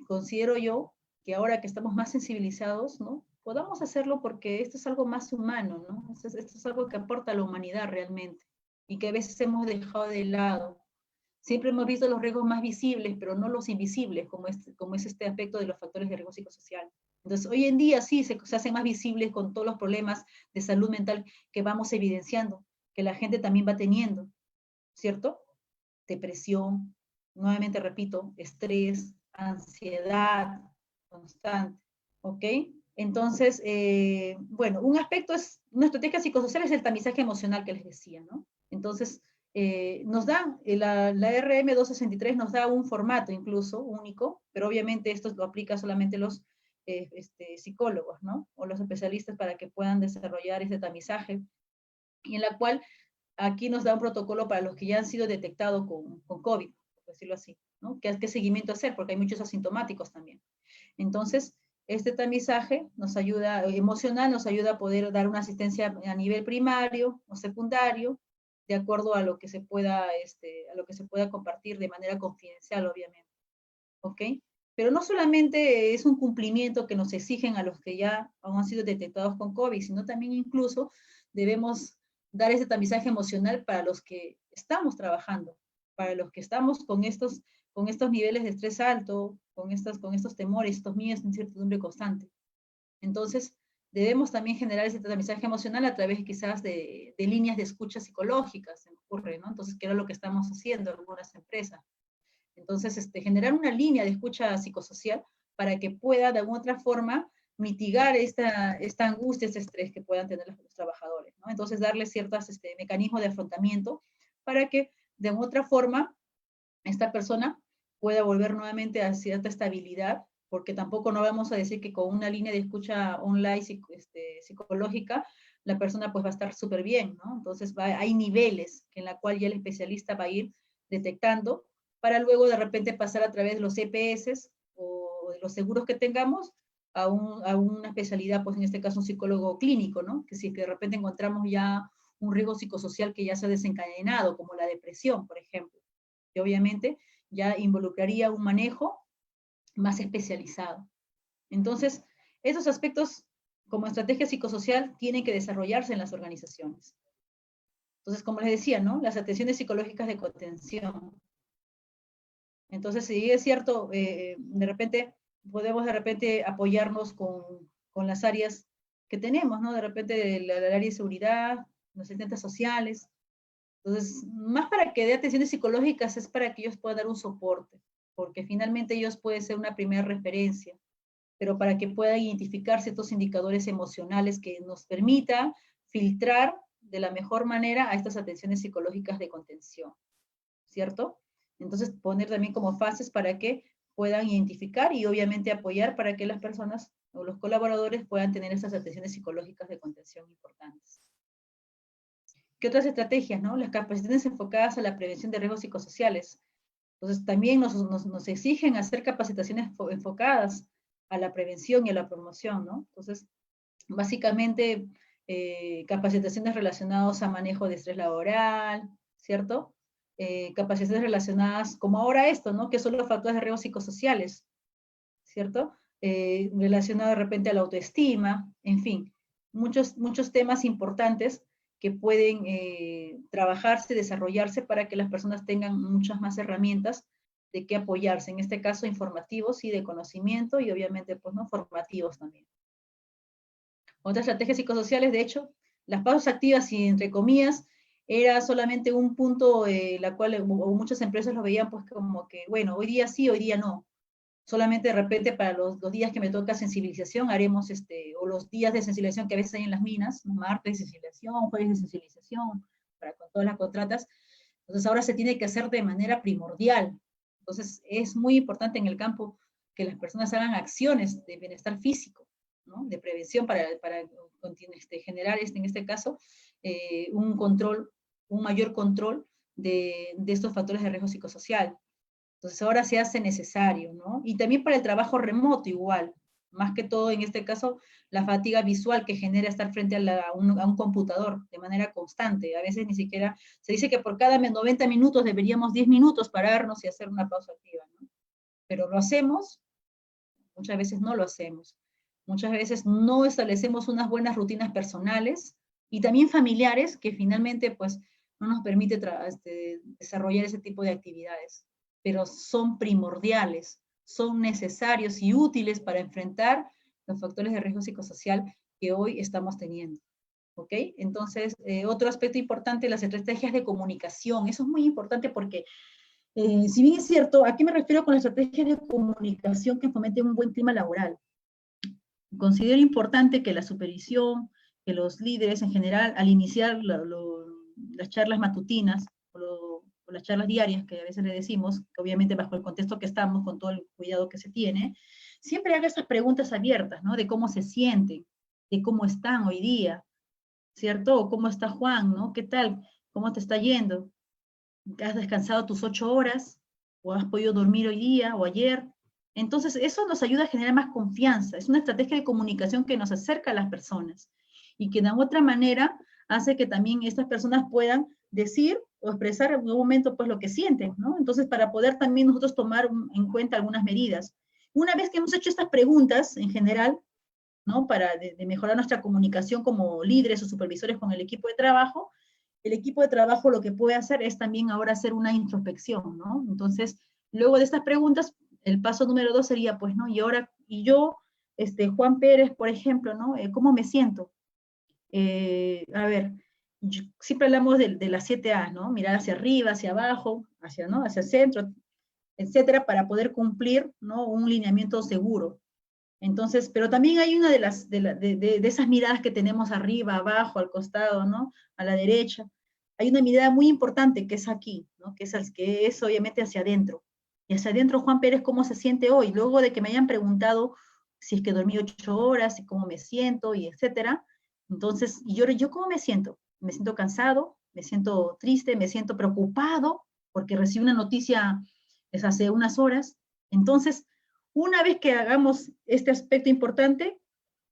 considero yo que ahora que estamos más sensibilizados, ¿no? Podamos hacerlo porque esto es algo más humano, ¿no? Esto es algo que aporta a la humanidad realmente y que a veces hemos dejado de lado. Siempre hemos visto los riesgos más visibles, pero no los invisibles, como es este aspecto de los factores de riesgo psicosocial. Entonces, hoy en día sí se hacen más visibles con todos los problemas de salud mental que vamos evidenciando, que la gente también va teniendo, ¿cierto? Depresión, nuevamente repito, estrés, ansiedad constante, ¿ok? Entonces, bueno, un aspecto es, una estrategia psicosocial es el tamizaje emocional que les decía, ¿no? Entonces, nos da, la RM 263 nos da un formato incluso único, pero obviamente esto lo aplica solamente los psicólogos, ¿no? O los especialistas para que puedan desarrollar este tamizaje, y en la cual aquí nos da un protocolo para los que ya han sido detectados con COVID, por decirlo así, ¿no? ¿Qué seguimiento hacer? Porque hay muchos asintomáticos también. Entonces, este tamizaje nos ayuda, emocional, nos ayuda a poder dar una asistencia a nivel primario o secundario, de acuerdo a lo que se pueda, compartir de manera confidencial, obviamente. ¿Ok? Pero no solamente es un cumplimiento que nos exigen a los que ya han sido detectados con COVID, sino también incluso debemos dar ese tamizaje emocional para los que estamos trabajando, para los que estamos con estos niveles de estrés alto, con estos temores, estos miedos de incertidumbre constante. Entonces, debemos también generar ese tamizaje emocional a través quizás de líneas de escucha psicológicas, se me ocurre, ¿no? Entonces, ¿qué era lo que estamos haciendo en algunas empresas? Entonces, generar una línea de escucha psicosocial para que pueda de alguna otra forma mitigar esta angustia, este estrés que puedan tener los trabajadores, ¿no? Entonces, darles ciertos mecanismos de afrontamiento para que de otra forma esta persona pueda volver nuevamente a cierta estabilidad porque tampoco no vamos a decir que con una línea de escucha online psicológica, la persona pues va a estar súper bien, ¿no? Entonces hay niveles en la cual ya el especialista va a ir detectando para luego de repente pasar a través de los EPS o de los seguros que tengamos a una especialidad, pues en este caso un psicólogo clínico, ¿no? Que si de repente encontramos ya un riesgo psicosocial que ya se ha desencadenado, como la depresión, por ejemplo, que obviamente ya involucraría un manejo más especializado. Entonces, esos aspectos como estrategia psicosocial tienen que desarrollarse en las organizaciones. Entonces, como les decía, ¿no? Las atenciones psicológicas de contención. Entonces, si es cierto, de repente podemos de repente apoyarnos con las áreas que tenemos, ¿no? De repente el área de seguridad, los asistentes sociales. Entonces, más para que dé atenciones psicológicas es para que ellos puedan dar un soporte, porque finalmente ellos pueden ser una primera referencia, pero para que puedan identificar ciertos indicadores emocionales que nos permita filtrar de la mejor manera a estas atenciones psicológicas de contención, ¿cierto? Entonces, poner también como fases para que puedan identificar y obviamente apoyar para que las personas o los colaboradores puedan tener estas atenciones psicológicas de contención importantes. ¿Qué otras estrategias, no? Las capacitaciones enfocadas a la prevención de riesgos psicosociales. Entonces, también nos exigen hacer capacitaciones enfocadas a la prevención y a la promoción, ¿no? Entonces, básicamente, capacitaciones relacionadas a manejo de estrés laboral, ¿cierto? Capacitaciones relacionadas, como ahora esto, ¿no? Que son los factores de riesgo psicosociales, ¿cierto? Relacionado de repente a la autoestima, en fin, muchos temas importantes que pueden trabajarse, desarrollarse para que las personas tengan muchas más herramientas de qué apoyarse, en este caso informativos y de conocimiento y obviamente pues no formativos también. Otras estrategias psicosociales, de hecho, las pausas activas y entre comillas, era solamente un punto la cual o muchas empresas lo veían pues como que, bueno, hoy día sí, hoy día no. Solamente de repente para los días que me toca sensibilización haremos, o los días de sensibilización que a veces hay en las minas, martes de sensibilización, jueves de sensibilización, para con todas las contratas. Entonces ahora se tiene que hacer de manera primordial. Entonces es muy importante en el campo que las personas hagan acciones de bienestar físico, ¿no? De prevención para generar, en este caso, un control, un mayor control de estos factores de riesgo psicosocial. Entonces ahora se hace necesario, ¿no? Y también para el trabajo remoto igual, más que todo en este caso, la fatiga visual que genera estar frente a un computador de manera constante. A veces ni siquiera, se dice que por cada 90 minutos deberíamos 10 minutos pararnos y hacer una pausa activa, ¿no? Pero lo hacemos, muchas veces no lo hacemos. Muchas veces no establecemos unas buenas rutinas personales y también familiares que finalmente pues no nos permite desarrollar ese tipo de actividades, pero son primordiales, son necesarios y útiles para enfrentar los factores de riesgo psicosocial que hoy estamos teniendo. ¿Ok? Entonces, otro aspecto importante, las estrategias de comunicación. Eso es muy importante porque, si bien es cierto, ¿a qué me refiero con las estrategias de comunicación que fomenten un buen clima laboral? Considero importante que la supervisión, que los líderes en general, al iniciar las charlas matutinas o las charlas diarias, que a veces le decimos, que obviamente bajo el contexto que estamos, con todo el cuidado que se tiene, siempre haga esas preguntas abiertas, ¿no? De cómo se sienten, de cómo están hoy día, ¿cierto? O cómo está Juan, ¿no? ¿Qué tal? ¿Cómo te está yendo? ¿Has descansado tus 8 horas? ¿O has podido dormir hoy día o ayer? Entonces, eso nos ayuda a generar más confianza. Es una estrategia de comunicación que nos acerca a las personas y que de otra manera hace que también estas personas puedan decir o expresar en un momento pues lo que sienten, ¿no? Entonces, para poder también nosotros tomar en cuenta algunas medidas. Una vez que hemos hecho estas preguntas en general, ¿no? Para de mejorar nuestra comunicación como líderes o supervisores con el equipo de trabajo lo que puede hacer es también ahora hacer una introspección, ¿no? Entonces, luego de estas preguntas, el paso número 2 sería, pues, ¿no? Y ahora, y yo, Juan Pérez, por ejemplo, ¿no? ¿Cómo me siento? A ver, siempre hablamos de las 7 A, ¿no? Mirar hacia arriba, hacia abajo, ¿no? Hacia el centro, etcétera, para poder cumplir, ¿no? Un lineamiento seguro. Entonces, pero también hay una de esas miradas que tenemos arriba, abajo, al costado, ¿no? A la derecha. Hay una mirada muy importante que es aquí, ¿no? Que es obviamente hacia adentro. Y hacia adentro, Juan Pérez, ¿cómo se siente hoy? Luego de que me hayan preguntado si es que dormí 8 horas y cómo me siento y etcétera. Entonces, ¿y yo cómo me siento? Me siento cansado, me siento triste, me siento preocupado porque recibí una noticia hace unas horas. Entonces, una vez que hagamos este aspecto importante,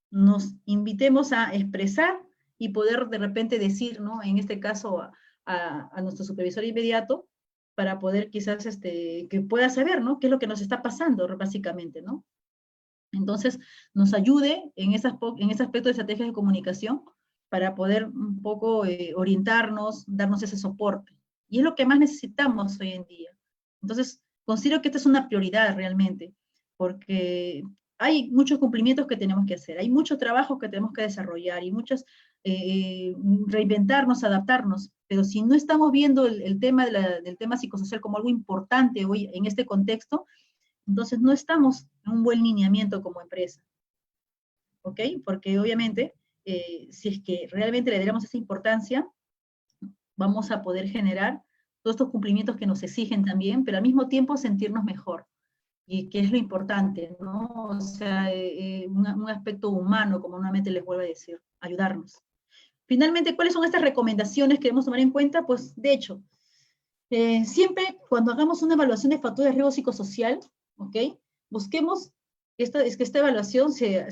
nos invitemos a expresar y poder de repente decir, ¿no? En este caso a nuestro supervisor inmediato, para poder quizás que pueda saber, ¿no? Qué es lo que nos está pasando, básicamente, ¿no? Entonces, nos ayude en ese aspecto de estrategias de comunicación para poder un poco orientarnos, darnos ese soporte. Y es lo que más necesitamos hoy en día. Entonces, considero que esta es una prioridad realmente, porque hay muchos cumplimientos que tenemos que hacer, hay mucho trabajo que tenemos que desarrollar y muchos reinventarnos, adaptarnos, pero si no estamos viendo el tema del tema psicosocial como algo importante hoy en este contexto, entonces no estamos en un buen lineamiento como empresa, ¿ok? Porque obviamente, si es que realmente le diéramos esa importancia, vamos a poder generar todos estos cumplimientos que nos exigen también, pero al mismo tiempo sentirnos mejor, y que es lo importante, ¿no? O sea, un aspecto humano, como nuevamente les vuelvo a decir, ayudarnos. Finalmente, ¿cuáles son estas recomendaciones que debemos tomar en cuenta? Pues, de hecho, siempre cuando hagamos una evaluación de factores de riesgo psicosocial, ¿ok? Busquemos que esta evaluación se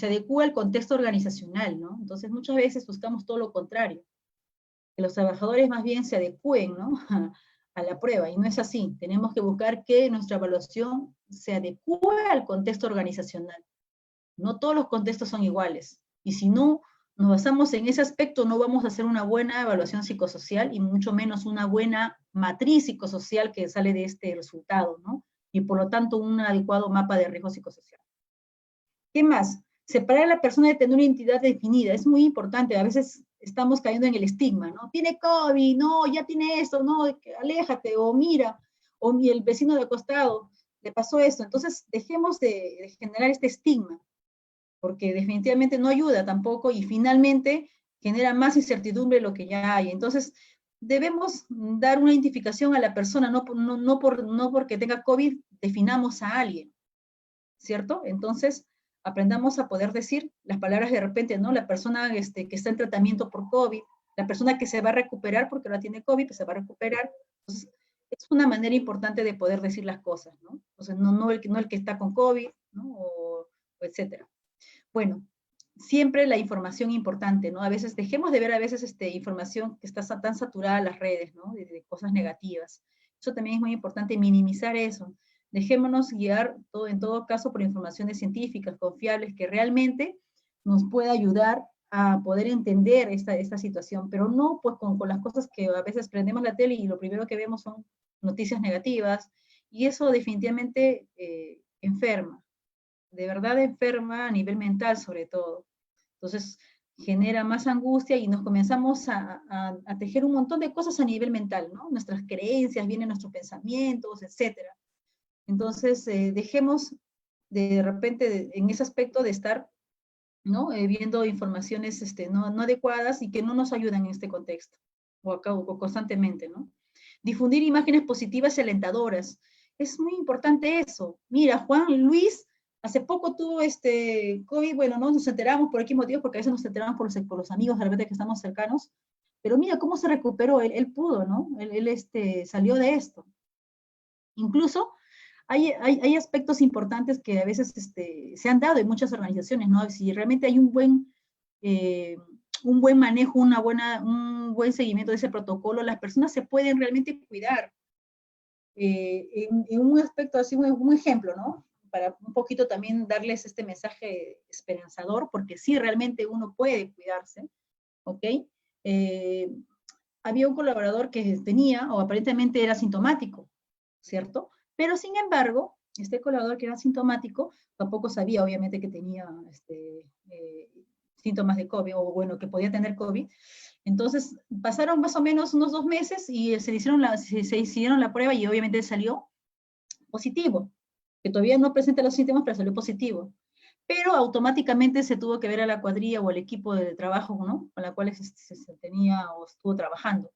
adecue al contexto organizacional, ¿no? Entonces, muchas veces buscamos todo lo contrario, que los trabajadores más bien se adecúen, ¿no? A la prueba, y no es así. Tenemos que buscar que nuestra evaluación se adecue al contexto organizacional. No todos los contextos son iguales, y si no nos basamos en ese aspecto, no vamos a hacer una buena evaluación psicosocial y mucho menos una buena matriz psicosocial que sale de este resultado, ¿no? Y por lo tanto un adecuado mapa de riesgo psicosocial. ¿Qué más? Separar a la persona de tener una identidad definida. Es muy importante. A veces estamos cayendo en el estigma, ¿no? Tiene COVID, no, ya tiene esto, no, aléjate, o mira, o el vecino de acostado le pasó esto. Entonces, dejemos de generar este estigma, porque definitivamente no ayuda tampoco y finalmente genera más incertidumbre de lo que ya hay. Entonces, debemos dar una identificación a la persona, no porque tenga COVID definamos a alguien, ¿cierto? Entonces, aprendamos a poder decir las palabras de repente, ¿no? La persona que está en tratamiento por COVID, la persona que se va a recuperar porque ahora tiene COVID, pues se va a recuperar. Entonces, es una manera importante de poder decir las cosas, ¿no? Entonces, no el que está con COVID, ¿no? O etcétera. Bueno, siempre la información importante, ¿no? A veces dejemos de ver a veces información que está tan saturada en las redes, ¿no? De cosas negativas. Eso también es muy importante, minimizar eso. Dejémonos guiar en todo caso por informaciones científicas, confiables, que realmente nos pueda ayudar a poder entender esta situación, pero no pues con las cosas que a veces prendemos la tele y lo primero que vemos son noticias negativas, y eso definitivamente enferma, de verdad enferma a nivel mental sobre todo. Entonces genera más angustia y nos comenzamos a tejer un montón de cosas a nivel mental, ¿no? Nuestras creencias, vienen nuestros pensamientos, etcétera. Entonces dejemos de repente en ese aspecto de estar, ¿no? Viendo informaciones no adecuadas y que no nos ayudan en este contexto, o constantemente, ¿no? Difundir imágenes positivas y alentadoras. Es muy importante eso. Mira, Juan Luis hace poco tuvo COVID, bueno, no nos enteramos por qué motivos, porque a veces nos enteramos por los amigos de repente que estamos cercanos, pero mira cómo se recuperó, él pudo, ¿no? Él salió de esto. Incluso hay aspectos importantes que a veces se han dado en muchas organizaciones, ¿no? Si realmente hay un buen manejo, un buen seguimiento de ese protocolo, las personas se pueden realmente cuidar. En un aspecto así, un ejemplo, ¿no? Para un poquito también darles este mensaje esperanzador, porque sí, realmente uno puede cuidarse, ¿ok? Había un colaborador que tenía, o aparentemente era sintomático, ¿cierto? Pero sin embargo, este colaborador que era sintomático, tampoco sabía obviamente que tenía síntomas de COVID, o bueno, que podía tener COVID. Entonces, pasaron más o menos unos 2 meses y se hicieron la prueba y obviamente salió positivo, que todavía no presenta los síntomas, pero salió positivo. Pero automáticamente se tuvo que ver a la cuadrilla o al equipo de trabajo, ¿no? Con la cual se tenía o estuvo trabajando.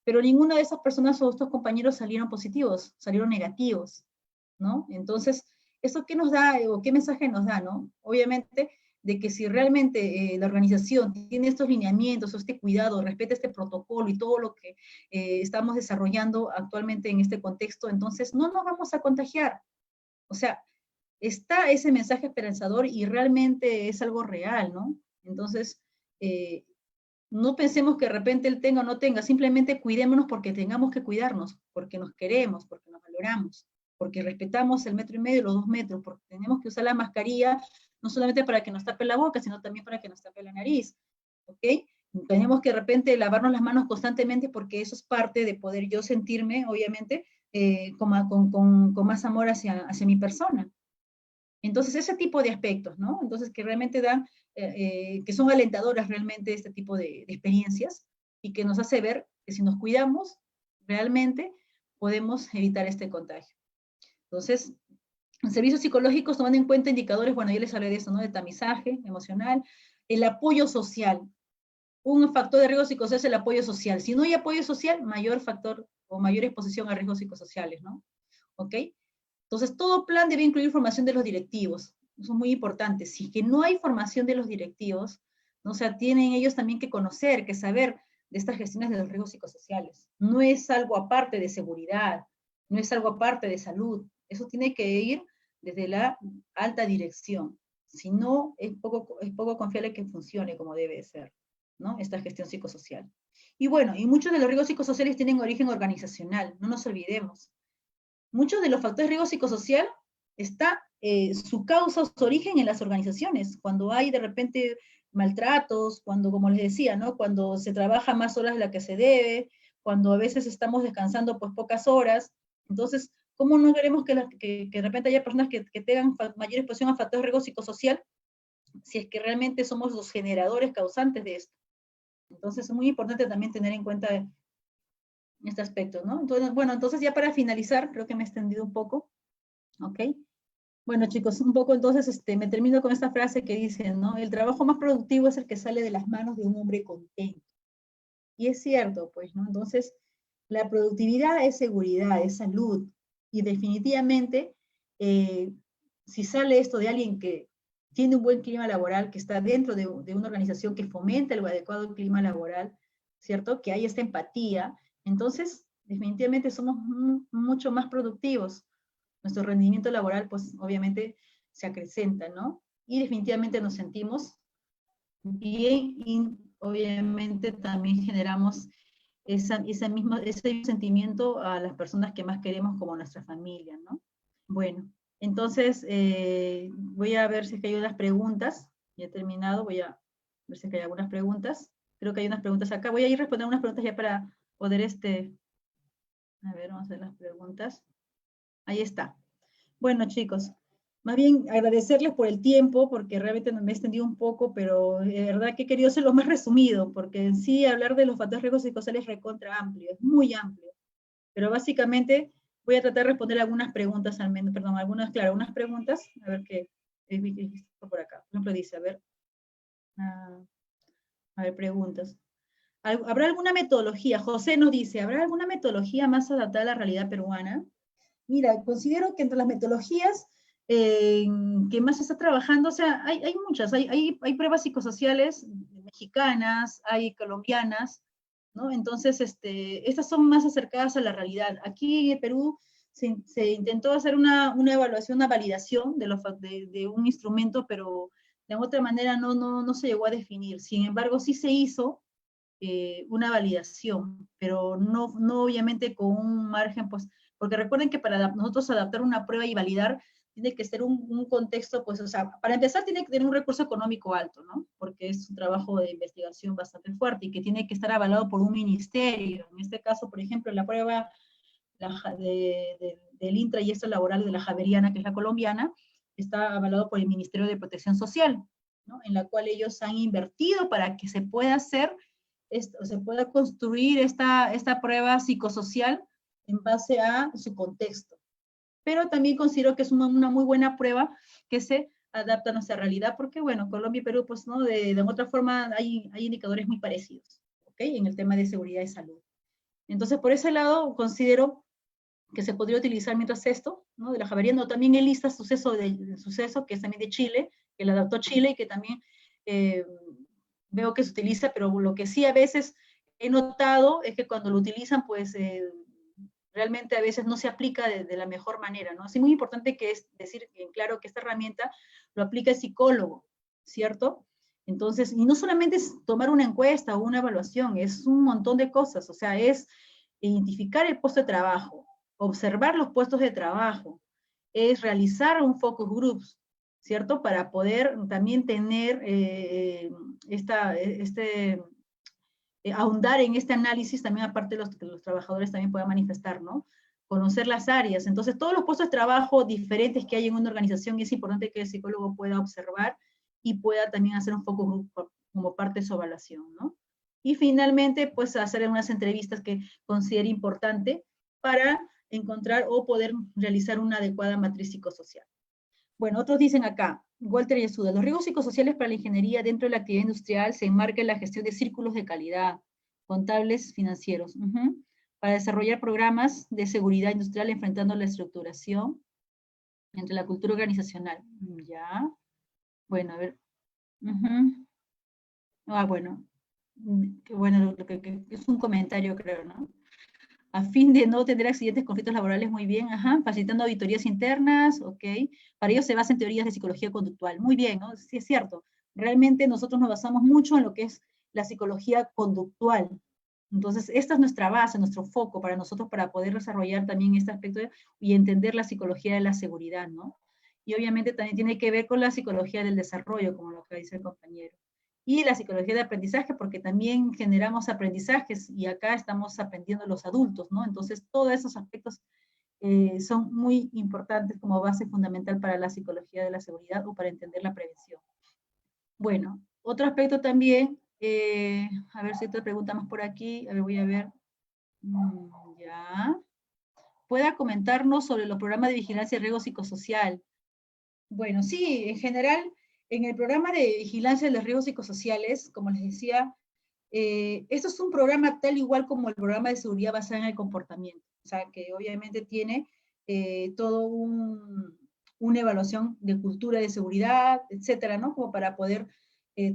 pero ninguna de esas personas o estos compañeros salieron positivos, salieron negativos, ¿no? Entonces, ¿eso qué nos da o qué mensaje nos da, no? Obviamente, de que si realmente la organización tiene estos lineamientos o este cuidado, respeta este protocolo y todo lo que estamos desarrollando actualmente en este contexto, entonces no nos vamos a contagiar. O sea, está ese mensaje esperanzador y realmente es algo real, ¿no? Entonces, no pensemos que de repente él tenga o no tenga, simplemente cuidémonos porque tengamos que cuidarnos, porque nos queremos, porque nos valoramos, porque respetamos el 1,5 m, los 2 metros, porque tenemos que usar la mascarilla, no solamente para que nos tape la boca, sino también para que nos tape la nariz, ¿ok? Tenemos que de repente lavarnos las manos constantemente porque eso es parte de poder yo sentirme, obviamente, con más amor hacia mi persona. Entonces, ese tipo de aspectos, ¿no? Entonces, que realmente dan, que son alentadoras realmente este tipo de experiencias y que nos hace ver que si nos cuidamos, realmente podemos evitar este contagio. Entonces, en servicios psicológicos tomando en cuenta indicadores, bueno, yo les hablé de eso, ¿no? De tamizaje emocional, el apoyo social. Un factor de riesgo psicosocial es el apoyo social. Si no hay apoyo social, mayor factor o mayor exposición a riesgos psicosociales, ¿no? ¿Ok? Entonces, todo plan debe incluir formación de los directivos. Eso es muy importante. Si es que no hay formación de los directivos, ¿no? O sea, tienen ellos también que conocer, que saber de estas gestiones de los riesgos psicosociales. No es algo aparte de seguridad, no es algo aparte de salud. Eso tiene que ir desde la alta dirección. Si no, es poco confiable que funcione como debe ser, ¿no? Esta gestión psicosocial. Y bueno, y muchos de los riesgos psicosociales tienen origen organizacional, no nos olvidemos. Muchos de los factores de riesgo psicosocial está su causa, su origen en las organizaciones, cuando hay de repente maltratos, cuando, como les decía, ¿no? Cuando se trabaja más horas de la que se debe, cuando a veces estamos descansando pues pocas horas. Entonces, ¿cómo no queremos que de repente haya personas que tengan mayor exposición a factores de riesgo psicosocial si es que realmente somos los generadores causantes de esto? Entonces, es muy importante también tener en cuenta este aspecto, ¿no? Entonces, bueno, entonces ya para finalizar, creo que me he extendido un poco, ¿ok? Bueno, chicos, un poco entonces me termino con esta frase que dice, ¿no? El trabajo más productivo es el que sale de las manos de un hombre contento. Y es cierto, pues, ¿no? Entonces, la productividad es seguridad, es salud. Y definitivamente, si sale esto de alguien que tiene un buen clima laboral, que está dentro de una organización que fomenta el adecuado clima laboral, ¿cierto? Que hay esta empatía, entonces, definitivamente somos mucho más productivos. Nuestro rendimiento laboral, pues, obviamente, se acrecenta, ¿no? Y definitivamente nos sentimos bien y obviamente también generamos ese mismo sentimiento a las personas que más queremos como nuestra familia, ¿no? Bueno, entonces voy a ver si es que hay unas preguntas. Ya he terminado, voy a ver si es que hay algunas preguntas. Creo que hay unas preguntas acá. Voy a ir respondiendo unas preguntas ya para poder a ver, vamos a ver las preguntas. Ahí está. Bueno, chicos, más bien agradecerles por el tiempo, porque realmente me he extendido un poco, pero de verdad que he querido ser lo más resumido, porque en sí hablar de los factores riesgos psicosociales es recontra amplio, es muy amplio. Pero básicamente voy a tratar de responder algunas preguntas al menos, perdón, algunas preguntas, a ver qué he visto por acá. Por ejemplo, dice, a ver, preguntas. ¿Habrá alguna metodología? José nos dice, ¿habrá alguna metodología más adaptada a la realidad peruana? Mira, considero que entre las metodologías que más se está trabajando, o sea, hay muchas, hay pruebas psicosociales mexicanas, hay colombianas, ¿no? Entonces, estas son más acercadas a la realidad. Aquí en Perú se intentó hacer una evaluación, una validación de un instrumento, pero de otra manera no se llegó a definir. Sin embargo, sí se hizo una validación, pero no obviamente con un margen, pues, porque recuerden que para nosotros adaptar una prueba y validar, tiene que ser un contexto, pues, o sea, para empezar tiene que tener un recurso económico alto, ¿no? Porque es un trabajo de investigación bastante fuerte y que tiene que estar avalado por un ministerio. En este caso, por ejemplo, la prueba del INTRA y esto laboral de la Javeriana, que es la colombiana, está avalado por el Ministerio de Protección Social, ¿no? En la cual ellos han invertido para que se pueda hacer se pueda construir esta prueba psicosocial en base a su contexto. Pero también considero que es una muy buena prueba que se adapta a nuestra realidad, porque bueno, Colombia y Perú, pues, ¿no? De otra forma hay indicadores muy parecidos, ¿ok? En el tema de seguridad y salud. Entonces, por ese lado, considero que se podría utilizar mientras esto, ¿no? De la Javeriana, también el lista suceso, suceso, que es también de Chile, que la adaptó Chile y que también veo que se utiliza, pero lo que sí a veces he notado es que cuando lo utilizan, pues realmente a veces no se aplica de la mejor manera, ¿no? Es muy importante que es decir en claro que esta herramienta lo aplica el psicólogo, ¿cierto? Entonces, y no solamente es tomar una encuesta o una evaluación, es un montón de cosas, o sea, es identificar el puesto de trabajo, observar los puestos de trabajo, es realizar un focus groups, ¿cierto? Para poder también tener ahondar en este análisis, también aparte de que los trabajadores también puedan manifestar, ¿no? Conocer las áreas. Entonces, todos los puestos de trabajo diferentes que hay en una organización, es importante que el psicólogo pueda observar y pueda también hacer un focus group como parte de su evaluación, ¿no? Y finalmente, pues hacer unas entrevistas que considere importante para encontrar o poder realizar una adecuada matriz psicosocial. Bueno, otros dicen acá, Walter Yesuda, los riesgos psicosociales para la ingeniería dentro de la actividad industrial se enmarca en la gestión de círculos de calidad, contables, financieros, para desarrollar programas de seguridad industrial enfrentando la estructuración entre la cultura organizacional. Ya, bueno, a ver. Bueno, bueno, es un comentario, creo, ¿no? A fin de no tener accidentes, conflictos laborales, muy bien, facilitando auditorías internas, ok. Para ello se basa en teorías de psicología conductual, muy bien, ¿no? Sí es cierto. Realmente nosotros nos basamos mucho en lo que es la psicología conductual. Entonces, esta es nuestra base, nuestro foco para nosotros para poder desarrollar también este aspecto y entender la psicología de la seguridad, ¿no? Y obviamente también tiene que ver con la psicología del desarrollo, como lo que dice el compañero y la psicología de aprendizaje, porque también generamos aprendizajes y acá estamos aprendiendo los adultos, ¿no? Entonces, todos esos aspectos son muy importantes como base fundamental para la psicología de la seguridad o para entender la prevención. Bueno, otro aspecto también, a ver si otra pregunta más por aquí, a ver, voy a ver, ya, pueda comentarnos sobre los programas de vigilancia y riesgo psicosocial. Bueno, sí, en general, en el programa de vigilancia de los riesgos psicosociales, como les decía, esto es un programa tal igual como el programa de seguridad basada en el comportamiento, o sea, que obviamente tiene todo una evaluación de cultura de seguridad, etcétera, ¿no? Como para poder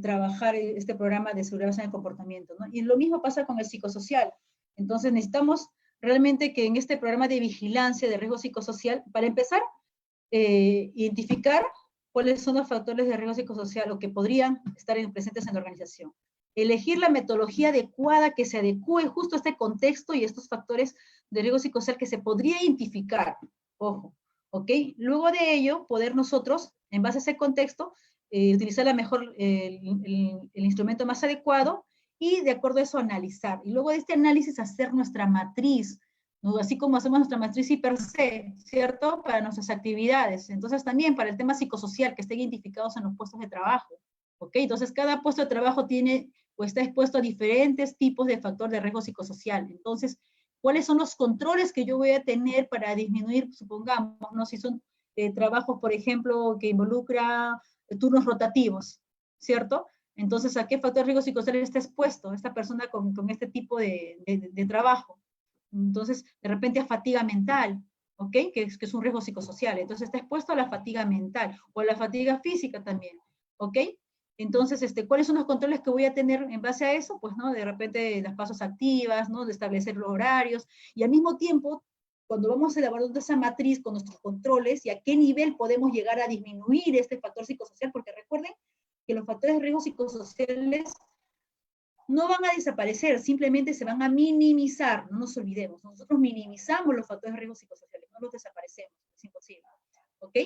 trabajar este programa de seguridad basada en el comportamiento, ¿no? Y lo mismo pasa con el psicosocial. Entonces necesitamos realmente que en este programa de vigilancia de riesgo psicosocial, para empezar, identificar cuáles son los factores de riesgo psicosocial o que podrían estar presentes en la organización. Elegir la metodología adecuada que se adecue justo a este contexto y estos factores de riesgo psicosocial que se podría identificar. Ojo, ¿ok? Luego de ello, poder nosotros, en base a ese contexto, utilizar la mejor, el instrumento más adecuado y de acuerdo a eso analizar. Y luego de este análisis hacer nuestra matriz, ¿no? Así como hacemos nuestra matriz per se, ¿cierto? Para nuestras actividades. Entonces también para el tema psicosocial, que estén identificados en los puestos de trabajo. ¿Ok? Entonces cada puesto de trabajo tiene o está expuesto a diferentes tipos de factor de riesgo psicosocial. Entonces, ¿cuáles son los controles que yo voy a tener para disminuir, supongamos, ¿no? Si son trabajos, por ejemplo, que involucra turnos rotativos, ¿cierto? Entonces, ¿a qué factor de riesgo psicosocial está expuesto esta persona con este tipo de trabajo? Entonces, de repente a fatiga mental, ¿ok? Que es un riesgo psicosocial. Entonces, está expuesto a la fatiga mental o a la fatiga física también, ¿ok? Entonces, ¿cuáles son los controles que voy a tener en base a eso? Pues, ¿no? De repente las pasos activas, ¿no? De establecer los horarios y al mismo tiempo, cuando vamos elaborando esa matriz con nuestros controles y a qué nivel podemos llegar a disminuir este factor psicosocial, porque recuerden que los factores de riesgo psicosociales no van a desaparecer, simplemente se van a minimizar, no nos olvidemos, nosotros minimizamos los factores de riesgo psicosociales, no los desaparecemos, es imposible, ¿ok?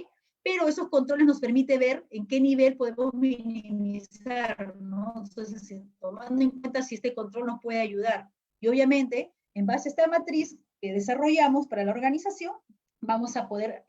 Pero esos controles nos permiten ver en qué nivel podemos minimizar, ¿no? Entonces, tomando en cuenta si este control nos puede ayudar. Y obviamente, en base a esta matriz que desarrollamos para la organización, vamos a poder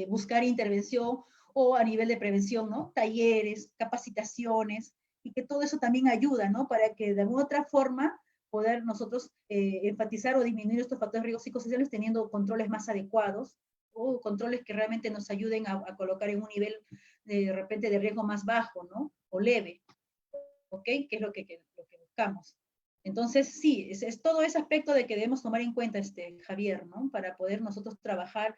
buscar intervención o a nivel de prevención, ¿no? Talleres, capacitaciones, y que todo eso también ayuda, ¿no? Para que de alguna otra forma poder nosotros enfatizar o disminuir estos factores de riesgo psicosociales teniendo controles más adecuados o controles que realmente nos ayuden a colocar en un nivel de repente de riesgo más bajo, ¿no? O leve, ¿ok? Que es lo que buscamos. Entonces, sí, es todo ese aspecto de que debemos tomar en cuenta, Javier, ¿no? Para poder nosotros trabajar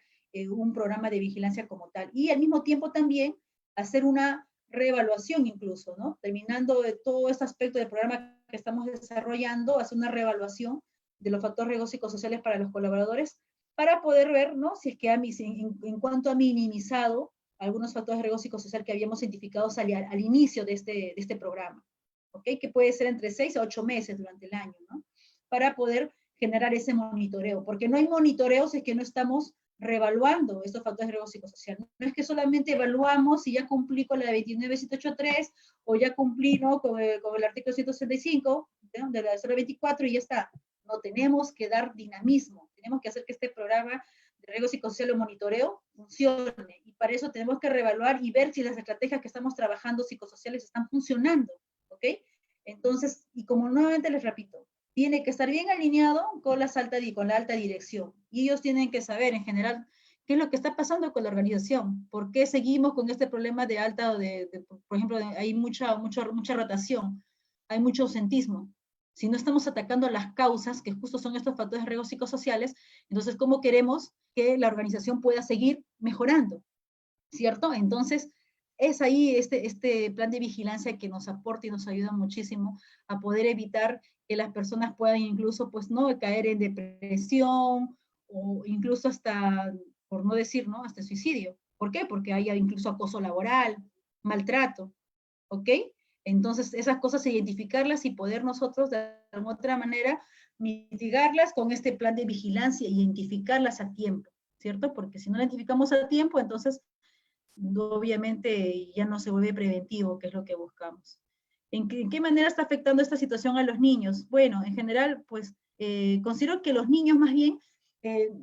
un programa de vigilancia como tal. Y al mismo tiempo también hacer una reevaluación incluso, ¿no? Terminando de todo este aspecto del programa que estamos desarrollando, hacer una reevaluación de los factores riesgos psicosociales para los colaboradores para poder ver, ¿no? Si es que en cuanto a minimizado algunos factores de riesgo psicosocial que habíamos identificado al inicio de este programa. ¿Ok? Que puede ser entre 6 a 8 meses durante el año, ¿no? Para poder generar ese monitoreo, porque no hay monitoreo si es que no estamos reevaluando estos factores de riesgo psicosocial. No es que solamente evaluamos si ya cumplí con la 29783 o ya cumplí, ¿no? con el artículo 165, ¿no? De la 024 y ya está. No, tenemos que dar dinamismo, tenemos que hacer que este programa de riesgo psicosocial o monitoreo funcione, y para eso tenemos que reevaluar y ver si las estrategias que estamos trabajando psicosociales están funcionando. ¿Ok? Entonces, y como nuevamente les repito, tiene que estar bien alineado con la alta dirección. Y ellos tienen que saber en general qué es lo que está pasando con la organización, por qué seguimos con este problema de alta, por ejemplo, hay mucha rotación, hay mucho ausentismo. Si no estamos atacando las causas, que justo son estos factores de riesgo psicosociales, entonces, ¿cómo queremos que la organización pueda seguir mejorando? ¿Cierto? Entonces, es ahí este plan de vigilancia que nos aporta y nos ayuda muchísimo a poder evitar que las personas puedan incluso, pues, no caer en depresión o incluso hasta, por no decir, ¿no? Hasta suicidio. ¿Por qué? Porque hay incluso acoso laboral, maltrato, ¿ok? Entonces, esas cosas identificarlas y poder nosotros de alguna otra manera mitigarlas con este plan de vigilancia, identificarlas a tiempo, ¿cierto? Porque si no la identificamos a tiempo, entonces obviamente ya no se vuelve preventivo, que es lo que buscamos. ¿En qué manera está afectando esta situación a los niños? Bueno, en general, pues considero que los niños más bien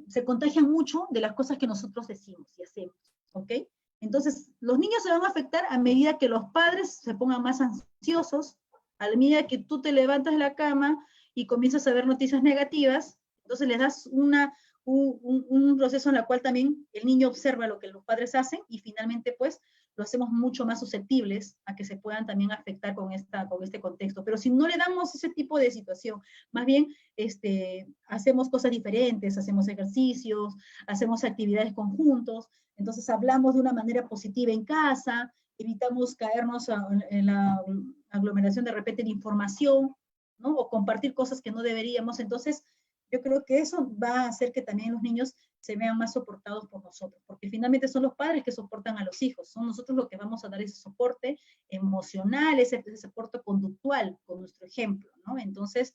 se contagian mucho de las cosas que nosotros decimos y hacemos, ¿ok? Entonces, los niños se van a afectar a medida que los padres se pongan más ansiosos, a medida que tú te levantas de la cama y comienzas a ver noticias negativas, entonces les das un proceso en el cual también el niño observa lo que los padres hacen y finalmente pues lo hacemos mucho más susceptibles a que se puedan también afectar con este contexto. Pero si no le damos ese tipo de situación, más bien hacemos cosas diferentes, hacemos ejercicios, hacemos actividades conjuntos, entonces hablamos de una manera positiva en casa, evitamos caernos en la aglomeración de repente de información, ¿no? O compartir cosas que no deberíamos. Entonces, yo creo que eso va a hacer que también los niños se vean más soportados por nosotros, porque finalmente son los padres que soportan a los hijos, son nosotros los que vamos a dar ese soporte emocional, ese soporte conductual con nuestro ejemplo, ¿no? Entonces,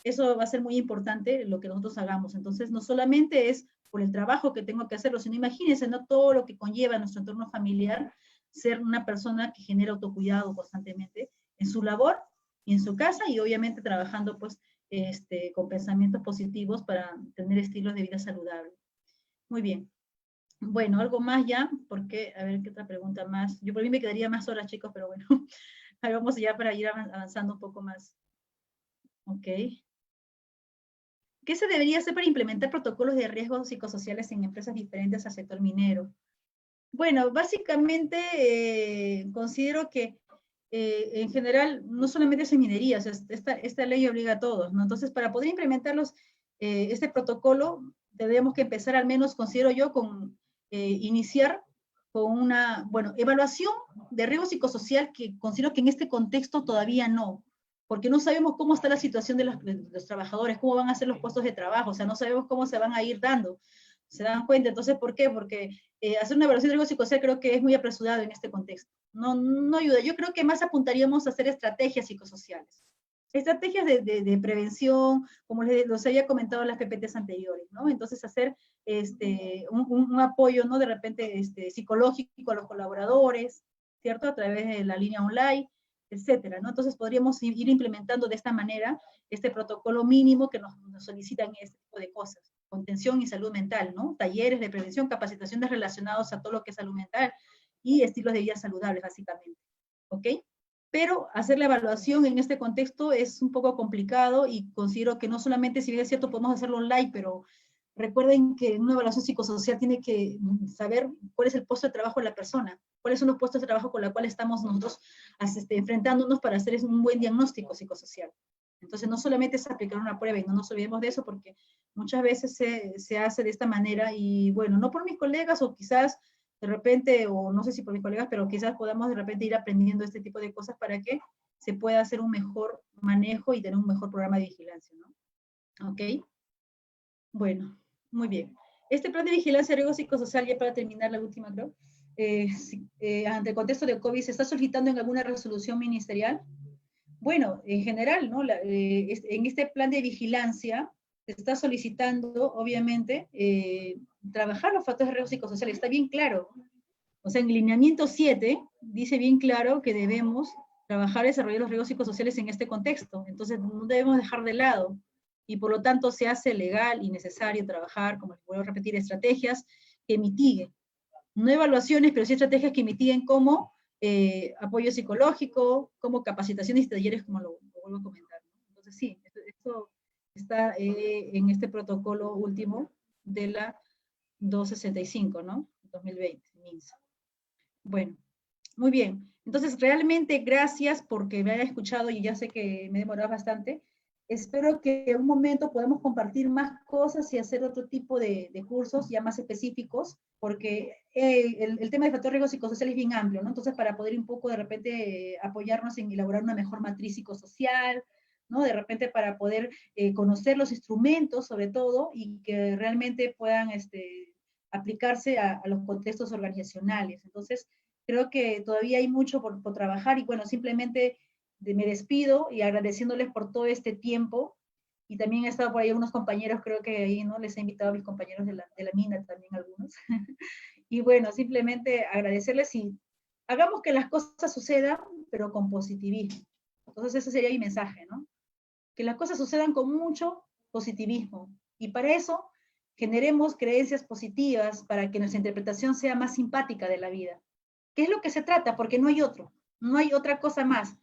eso va a ser muy importante lo que nosotros hagamos. Entonces, no solamente es por el trabajo que tengo que hacerlo, sino imagínense, ¿no? Todo lo que conlleva nuestro entorno familiar, ser una persona que genera autocuidado constantemente en su labor y en su casa y obviamente trabajando pues con pensamientos positivos para tener estilos de vida saludables. Muy bien. Bueno, algo más ya, porque, a ver, ¿qué otra pregunta más? Yo por mí me quedaría más horas, chicos, pero bueno, ahí vamos ya para ir avanzando un poco más. Ok. ¿Qué se debería hacer para implementar protocolos de riesgos psicosociales en empresas diferentes al sector minero? Bueno, básicamente considero que en general no solamente es en minería, o sea, esta ley obliga a todos, ¿no? Entonces, para poder implementarlos, este protocolo, tenemos que empezar al menos, considero yo, con iniciar con una, bueno, evaluación de riesgo psicosocial que considero que en este contexto todavía no, porque no sabemos cómo está la situación de los trabajadores, cómo van a ser los puestos de trabajo, o sea, no sabemos cómo se van a ir dando. ¿Se dan cuenta? Entonces, ¿por qué? Porque hacer una evaluación de riesgo psicosocial creo que es muy apresurado en este contexto. No ayuda. Yo creo que más apuntaríamos a hacer estrategias psicosociales. Estrategias de prevención, como los había comentado en las PPTs anteriores, ¿no? Entonces, hacer un apoyo, ¿no? De repente psicológico a los colaboradores, ¿cierto? A través de la línea online, etcétera, ¿no? Entonces, podríamos ir implementando de esta manera este protocolo mínimo que nos solicitan este tipo de cosas. Contención y salud mental, ¿no? Talleres de prevención, capacitaciones relacionados a todo lo que es salud mental y estilos de vida saludables, básicamente. ¿Ok? Pero hacer la evaluación en este contexto es un poco complicado y considero que no solamente, si bien es cierto, podemos hacerlo online, pero recuerden que en una evaluación psicosocial tiene que saber cuál es el puesto de trabajo de la persona, cuáles son los puestos de trabajo con los cuales estamos nosotros enfrentándonos para hacer un buen diagnóstico psicosocial. Entonces, no solamente es aplicar una prueba, y no nos olvidemos de eso, porque muchas veces se hace de esta manera, y bueno, no por mis colegas, o quizás de repente, o no sé si por mis colegas, pero quizás podamos de repente ir aprendiendo este tipo de cosas para que se pueda hacer un mejor manejo y tener un mejor programa de vigilancia, ¿no? ¿Ok? Bueno, muy bien. Este plan de vigilancia riesgo psicosocial, ya para terminar la última, creo, ante el contexto de COVID, ¿se está solicitando en alguna resolución ministerial? Bueno, en general, ¿no? En este plan de vigilancia se está solicitando, obviamente, trabajar los factores de riesgo psicosocial. Está bien claro. O sea, en el lineamiento 7 dice bien claro que debemos trabajar y desarrollar los riesgos psicosociales en este contexto. Entonces, no debemos dejar de lado. Y por lo tanto, se hace legal y necesario trabajar, como les vuelvo a repetir, estrategias que mitiguen. No evaluaciones, pero sí estrategias que mitiguen como apoyo psicológico, como capacitaciones y talleres, como lo vuelvo a comentar, ¿no? Entonces, sí, esto está en este protocolo último de la 265, ¿no? 2020, MINSA. Bueno, muy bien. Entonces, realmente gracias porque me haya escuchado y ya sé que me he demorado bastante. Espero que en un momento podamos compartir más cosas y hacer otro tipo de cursos ya más específicos, porque el tema de factor riesgo psicosocial es bien amplio, ¿no? Entonces, para poder un poco de repente apoyarnos en elaborar una mejor matriz psicosocial, ¿no? De repente para poder conocer los instrumentos, sobre todo, y que realmente puedan aplicarse a los contextos organizacionales. Entonces, creo que todavía hay mucho por trabajar y bueno, simplemente me despido y agradeciéndoles por todo este tiempo. Y también he estado por ahí unos compañeros, creo que ahí, ¿no? Les he invitado a mis compañeros de la mina también algunos. Y bueno, simplemente agradecerles y hagamos que las cosas sucedan, pero con positivismo. Entonces ese sería mi mensaje, ¿no? Que las cosas sucedan con mucho positivismo. Y para eso generemos creencias positivas para que nuestra interpretación sea más simpática de la vida. ¿Qué es lo que se trata? Porque no hay otro, no hay otra cosa más.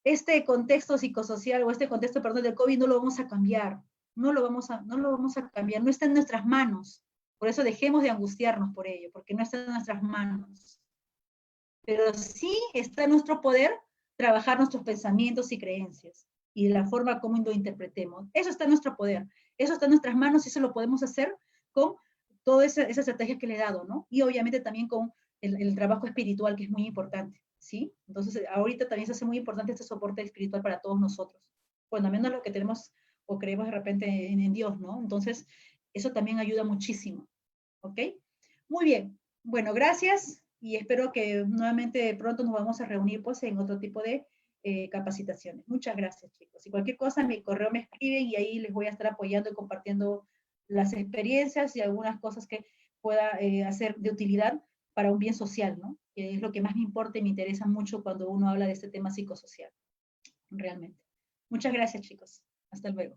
Este contexto psicosocial o este contexto, perdón, del COVID no lo vamos a cambiar, no lo vamos a cambiar, no está en nuestras manos. Por eso dejemos de angustiarnos por ello, porque no está en nuestras manos. Pero sí está en nuestro poder trabajar nuestros pensamientos y creencias y la forma como lo interpretemos. Eso está en nuestro poder, eso está en nuestras manos y eso lo podemos hacer con toda esa estrategia que le he dado, ¿no? Y obviamente también con el trabajo espiritual, que es muy importante, ¿sí? Entonces, ahorita también se hace muy importante este soporte espiritual para todos nosotros. Bueno, al menos lo que tenemos o creemos de repente en Dios, ¿no? Entonces, eso también ayuda muchísimo, ¿ok? Muy bien. Bueno, gracias y espero que nuevamente pronto nos vamos a reunir pues en otro tipo de capacitaciones. Muchas gracias, chicos. Y cualquier cosa, mi correo me escriben y ahí les voy a estar apoyando y compartiendo las experiencias y algunas cosas que pueda hacer de utilidad para un bien social, ¿no? Que es lo que más me importa y me interesa mucho cuando uno habla de este tema psicosocial, realmente. Muchas gracias, chicos. Hasta luego.